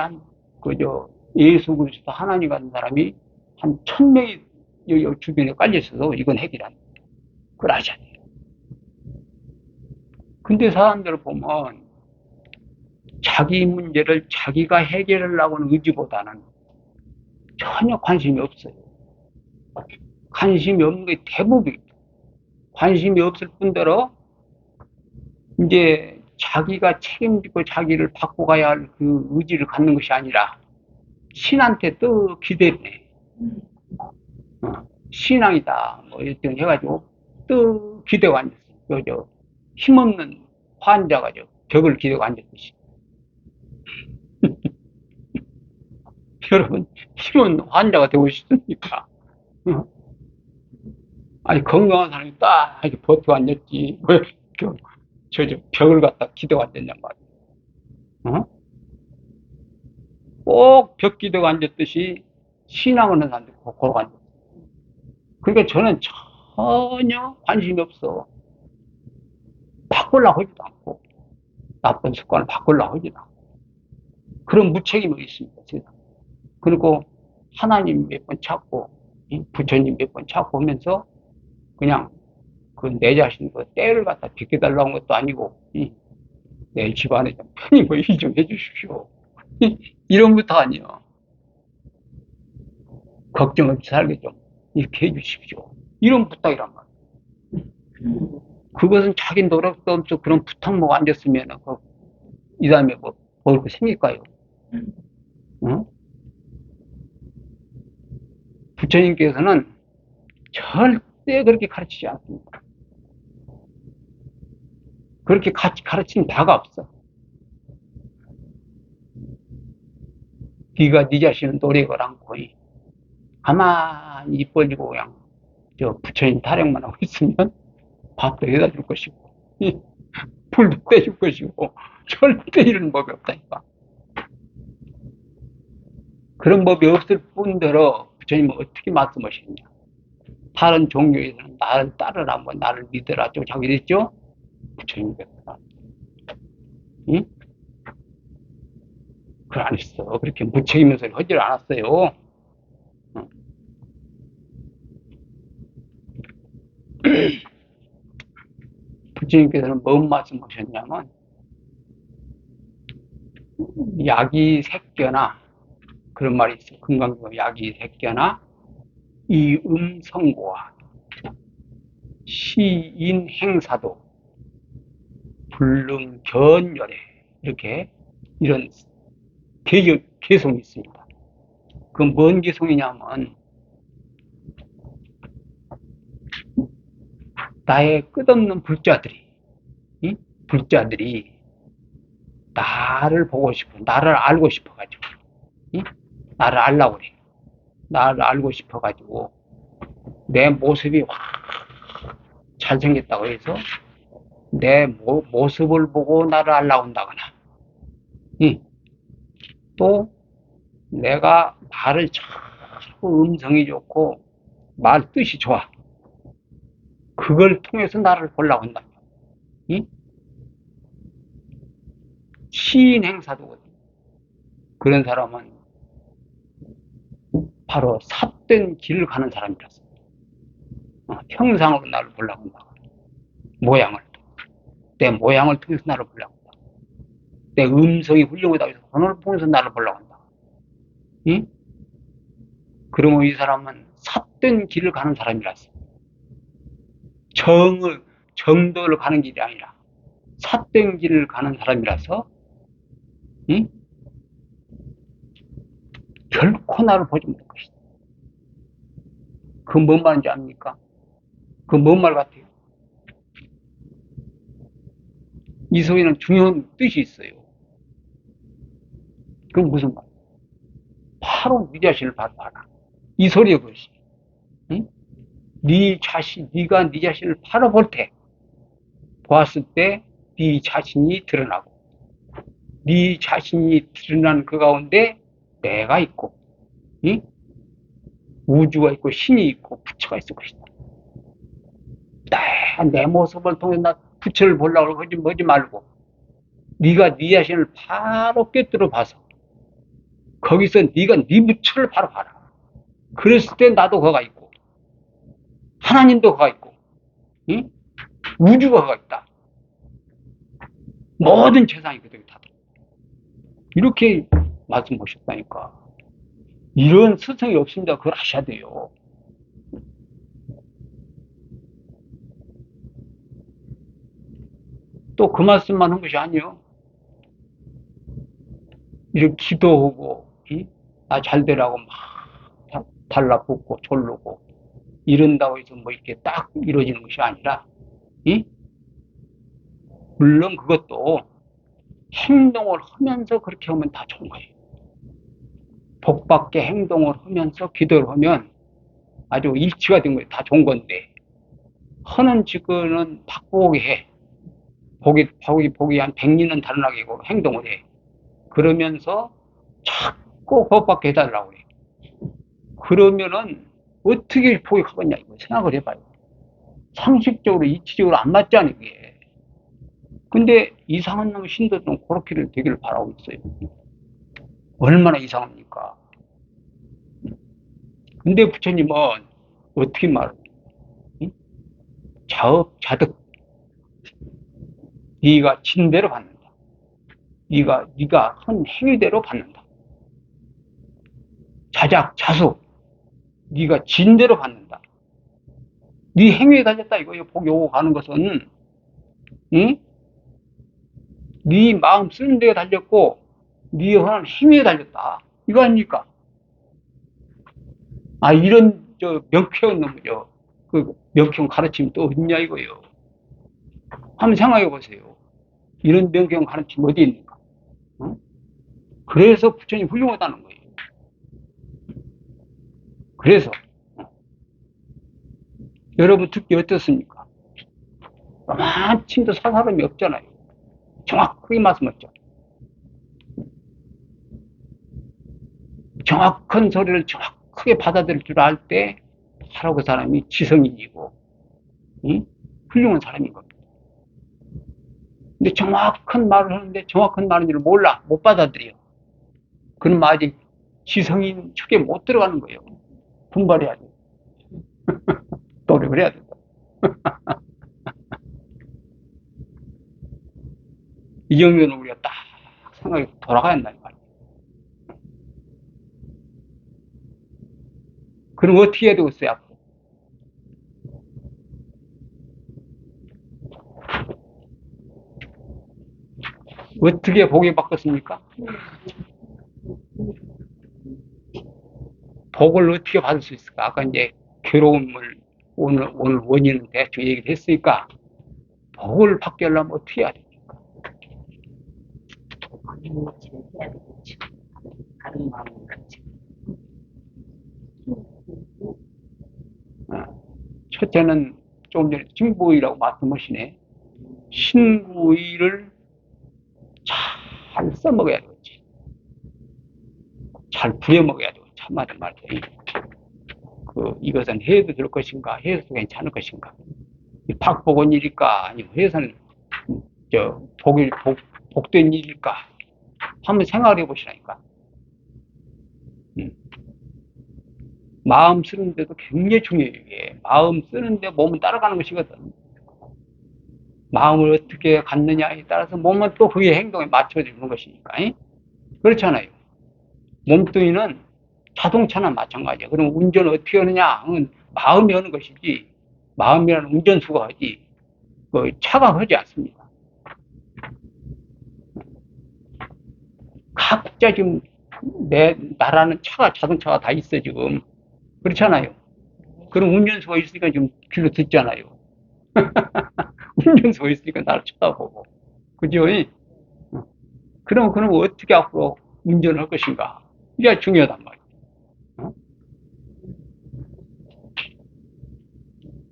예수 그리스도 하나님 같은 사람이 한 1000명이 여기 주변에 깔려 있어도 이건 해결이 안 돼요. 그걸 아셔야 돼요. 근데 사람들을 보면 자기 문제를 자기가 해결하려고 하는 의지보다는 전혀 관심이 없어요. 관심이 없는 게 대부분입니다. 관심이 없을 뿐더러 이제 자기가 책임지고 자기를 바꿔가야 할 그 의지를 갖는 것이 아니라 신한테 또 기대네. 신앙이다. 뭐 이렇게 해가지고 또 기대고 앉았어요. 힘없는 환자가 벽을 기대고 앉았듯이. 여러분, 힘없는 환자가 되고 싶습니까? 아니, 건강한 사람이 딱 이렇게 버티고 앉았지. 왜, 벽을 갖다 기대고 앉았냔 말이에요. 꼭 벽 기대고 앉았듯이 신앙을 하는 사람들이 그러고 앉았어요. 그러니까 저는 전혀 관심이 없어. 바꾸려고 하지도 않고, 나쁜 습관을 바꾸려고 하지도 않고, 그런 무책임이 있습니다, 세상. 그리고 하나님 몇 번 찾고, 부처님 몇 번 찾고 하면서, 그냥 그 내 자신 그 때를 갖다 비켜달라는 것도 아니고, 내 집안에 좀 편히 뭐 일 좀 해주십시오. 이런 것도 아니요. 걱정 없이 살게 좀 이렇게 해주십시오. 이런 부탁이란 말이에요. 그것은 자기 노력도 없어 그런 부탁목 앉았으면 이 다음에 뭐 먹을 거 생길까요? 어? 부처님께서는 절대 그렇게 가르치지 않습니다. 그렇게 가르친 바가 없어. 네가 네 자신을 노력을 않고 가만히 입 벌리고 그냥 저 부처님 타령만 하고 있으면 밥도 해다 줄 것이고 불도 떼줄 것이고 절대 이런 법이 없다니까. 그런 법이 없을 뿐더러 부처님은 어떻게 말씀하셨냐. 다른 종교에서는 나를 따르라, 뭐 나를 믿으라, 좀 자기 됐죠? 부처님께서. 응? 그걸 안 했어. 그렇게 무책임한 소리 하질 않았어요. 응. 부처님께서는 뭔 말씀하셨냐면, 약이 새겨나, 그런 말이 있어요. 금강경 약이 새겨나, 이음성고와 시인행사도 불능견열에 이렇게 이런 개성이 있습니다. 그건 뭔 개성이냐면 나의 끝없는 불자들이 나를 보고 싶어, 나를 알고 싶어가지고, 나를 알라고 그래. 나를 알고 싶어가지고 내 모습이 확 잘생겼다고 해서 내 모습을 보고 나를 알라고 한다거나, 또 내가 말을 자꾸 음성이 좋고 말 뜻이 좋아. 그걸 통해서 나를 보려고 한다. 시인 행사도거든. 그런 사람은 바로 삿된 길을 가는 사람이라서 형상으로 나를 보려고 한다. 내 모양을 통해서 나를 보려고 한다. 내 음성이 훌륭하다고 해서 그걸 통해서 나를 보려고 한다. 그러면 이 사람은 삿된 길을 가는 사람이라서 정도를 가는 길이 아니라 삿된 길을 가는 사람이라서 결코 나를 보지 못할 것이다. 그건 뭔 말인지 압니까? 그건 뭔 말 같아요? 이 소리는 중요한 뜻이 있어요. 그건 무슨 말? 바로 네 자신을 바로 봐라. 이 소리의 것이. 네가 네 자신을 바로 볼 때, 보았을 때 네 자신이 드러나고, 네 자신이 드러난 그 가운데 내가 있고, 우주가 있고 신이 있고 부처가 있을 것이다. 내 모습을 통해 나 부처를 보려고 하지 말고 네가 네 자신을 바로 꿰뚫어 봐서 거기서 네가 네 부처를 바로 봐라. 그랬을 때 나도 거가 있고 하나님도 거가 있고 우주가 거가 있다. 모든 세상이 그대로 다 이렇게 말씀하셨다니까. 이런 스승이 없습니다. 그걸 아셔야 돼요. 또 그 말씀만 한 것이 아니요. 이렇게 기도하고 나 잘되라고 막 달라붙고 졸르고 이런다고 해서 뭐 이렇게 딱 이루어지는 것이 아니라 물론 그것도 행동을 하면서 그렇게 하면 다 좋은 거예요. 복받게 행동을 하면서 기도를 하면 아주 일치가 된 거예요. 다 좋은 건데 하는 짓거는 바꾸게 해. 복이 한 100년은 달라나게 행동을 해. 그러면서 자꾸 법밖에 해달라고 해. 그러면은 어떻게 복이 가겠냐 이거 생각을 해봐요. 상식적으로 이치적으로 안 맞잖아요 이게. 근데 이상한 놈 신도들은 그렇게를 되기를 바라고 있어요. 얼마나 이상합니까? 근데 부처님은 어떻게 말해요? 응? 자업자득. 네가 진대로 받는다. 네가 한 행위대로 받는다. 자작자수. 네가 진대로 받는다. 네 행위에 달렸다 이거예요. 복 오고 가는 것은. 응? 네 마음 쓰는 데에 달렸고 네 하는 행위에 달렸다. 이거 아닙니까? 아, 이런 저 명쾌한 놈이죠. 그 명쾌한 가르침이 또 어딨냐 이거예요. 한번 생각해 보세요. 이런 명쾌한 가르침 어디 있는가? 어? 그래서 부처님 훌륭하다는 거예요. 그래서 여러분 듣기 어떻습니까? 마침도 살 사람이 없잖아요. 정확하게 말씀하셨죠. 정확한 소리를 정확하게 받아들일 줄 알 때 바로 그 사람이 지성인이고 응? 훌륭한 사람인 겁니다. 근데 정확한 말을 하는데 정확한 말인 줄 몰라. 못 받아들여. 그런 말이 지성인 축에 못 들어가는 거예요. 분발해야 돼. 노력을 해야 된다. 이 정도는 우리가 딱 생각이 돌아가야 한다는 말이에요. 그럼 어떻게 해야 되겠어요, 앞으로? 어떻게 복이 바뀌었습니까? 복을 어떻게 받을 수 있을까? 아까 이제 괴로움을 오늘 원인은 대충 얘기를 했으니까 복을 받게 하려면 어떻게 해야 됩니까? 해야 되겠죠. 다른 마음을 같이. 어, 첫째는 조금 전에 신부의라고 말씀하시네. 신부의를 잘 써먹어야 되겠지. 잘 부려먹어야 되고, 참말인 말이에요. 이것은 해도 될 것인가, 해도 괜찮을 것인가. 박복은 일일까, 아니면 해서는, 복된 일일까. 한번 생각을 해보시라니까. 음. 마음 쓰는데도 굉장히 중요해요, 이게. 마음 쓰는데 몸은 따라가는 것이거든. 마음을 어떻게 갖느냐에 따라서 몸은 또 그게 행동에 맞춰지는 것이니까. 그렇잖아요. 몸뚱이는 자동차나 마찬가지야. 그럼 운전을 어떻게 하느냐? 마음이 하는 것이지. 마음이라는 운전수가 하지. 차가 하지 않습니다. 각자 지금 나라는 자동차가 다 있어, 지금. 그렇잖아요. 그럼 운전수가 있으니까 지금 귀로 듣잖아요. 운전수가 있으니까 나를 쳐다보고. 그죠? 그럼 어떻게 앞으로 운전을 할 것인가? 이게 중요하단 말이에요. 어?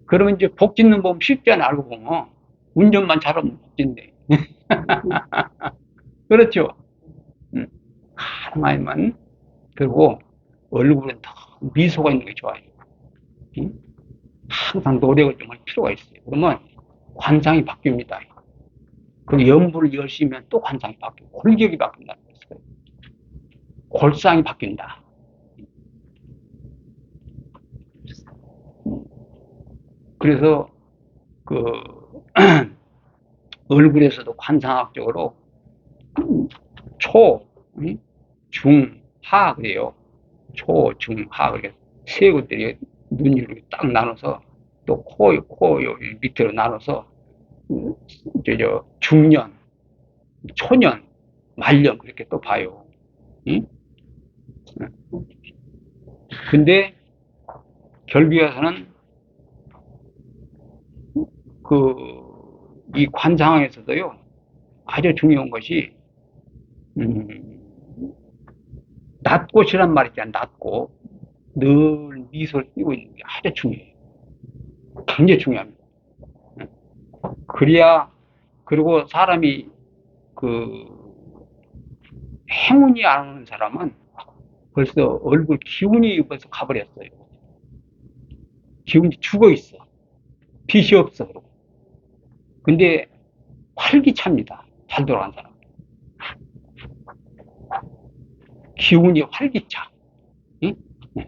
그러면 이제 복 짓는 법 쉽잖아요, 알고 보면. 운전만 잘하면 복 짓네. 그렇죠? 가만히만. 그리고 얼굴은 더 미소가 있는 게 좋아요. 항상 노력을 좀 할 필요가 있어요. 그러면 관상이 바뀝니다. 그 연부를 열심히 하면 또 관상이 바뀌고, 골격이 바뀐다는 거예요. 골상이 바뀐다. 그래서 그 얼굴에서도 관상학적으로 초, 중, 하 그래요. 초, 중, 하 그렇게 세 곳들이 눈 이렇게 딱 나눠서 또 코 밑으로 나눠서 중년, 초년, 말년 그렇게 또 봐요. 응? 근데 결국에서는 이 관상에서도요 아주 중요한 것이 낫꽃이란 말 있잖아요. 낫꽃. 늘 미소를 띄고 있는 게 아주 중요해요. 굉장히 중요합니다. 그래야, 그리고 사람이 그 행운이 안 오는 사람은 벌써 얼굴 기운이 벌써 가버렸어요. 기운이 죽어 있어. 빛이 없어. 근데 활기찹니다. 잘 돌아간 사람. 기운이 활기차. 응? 네.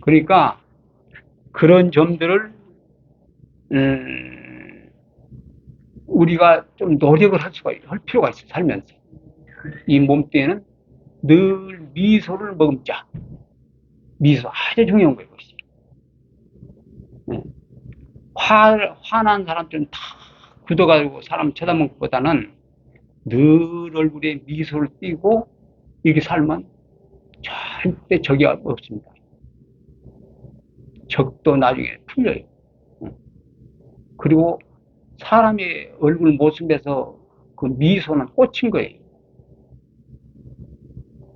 그러니까 그런 점들을 우리가 좀 노력을 할 필요가 있어요. 살면서. 이 몸뚱이는 늘 미소를 머금자. 미소 아주 중요한 거예요. 그것이. 네. 화난 사람들은 다 굳어가지고 사람 쳐다보는 것보다는 늘 얼굴에 미소를 띠고 이렇게 살면 절대 적이 없습니다. 적도 나중에 풀려요. 그리고 사람의 얼굴 모습에서 그 미소는 꽃인 거예요.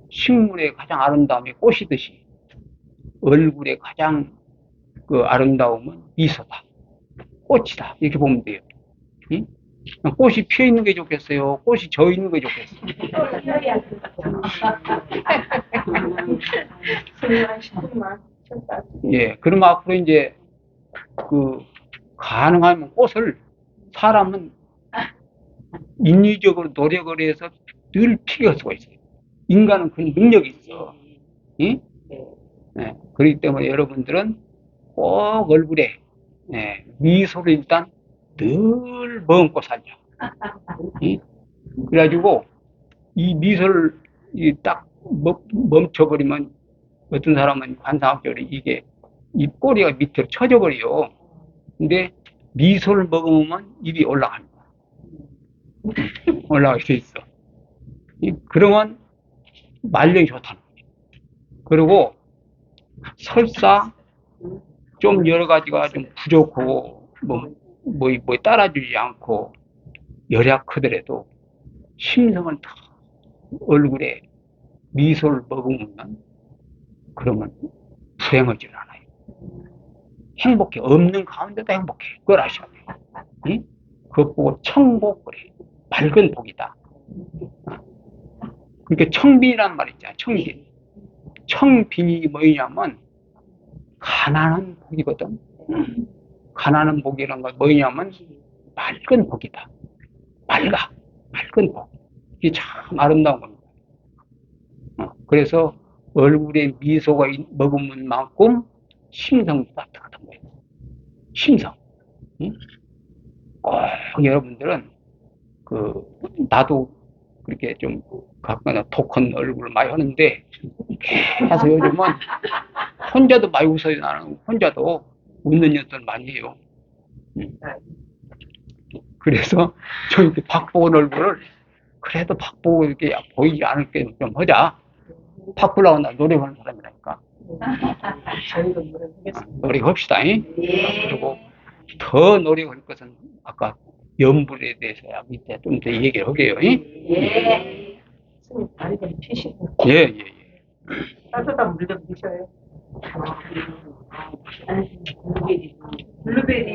식물의 가장 아름다움이 꽃이듯이 얼굴의 가장 그 아름다움은 미소다. 꽃이다. 이렇게 보면 돼요. 응? 꽃이 피어 있는 게 좋겠어요? 꽃이 져 있는 게 좋겠어요? 예, 그럼 앞으로 이제 그 가능하면 꽃을 사람은 인위적으로 노력을 해서 늘 피게 할 수가 있어요. 인간은 그런 능력이 있어. 응? 예, 그렇기 때문에 여러분들은 꼭 얼굴에 미소를 일단 늘 머금고 살자. 응? 그래가지고 이 미소를 딱 멈춰버리면 어떤 사람은 관상학적으로 이게 입꼬리가 밑으로 쳐져버려요. 근데 미소를 머금으면 입이 올라갑니다. 올라갈 수 있어. 그러면 말력이 좋다는 거예요. 그리고 설사 좀 여러 가지가 좀 부족하고 뭐 따라주지 않고 열약하더라도 심성을 다 얼굴에 미소를 머금으면 그러면 불행하지 않아요. 행복해. 없는 가운데도 행복해. 그걸 아셔야 돼요. 응? 그것 보고 청복을 해. 맑은 복이다. 그러니까 청빈이란 말 있잖아. 청빈. 청빈이 뭐냐면 가난한 복이거든. 가난한 복이라는 건 뭐냐면 맑은 복이다. 맑아. 맑은 복. 이게 참 아름다운 겁니다. 그래서 얼굴에 미소가 머금은 만큼 심성도 따뜻한 거예요. 심성. 응? 꼭 여러분들은 나도 그렇게 좀 가끔가다 독한 얼굴을 많이 하는데 계속 요즘은 혼자도 많이 웃어요. 나는 혼자도 웃는 연습을 많이 해요. 그래서 저 이렇게 박보은 얼굴을 그래도 박보고 이렇게 보이지 않을게 좀 하자. 바꾸려고 나 노력하는 사람이라니까. 저희도 노력하겠습니다. 노력합시다. 그리고 더 노력할 것은 아까 염불에 대해서 밑에 좀 더 얘기를 하게요. 예. 스님 다리 좀 피시고. 예. 따뜻한 물 좀 드셔요. 블루베리. 블루베리.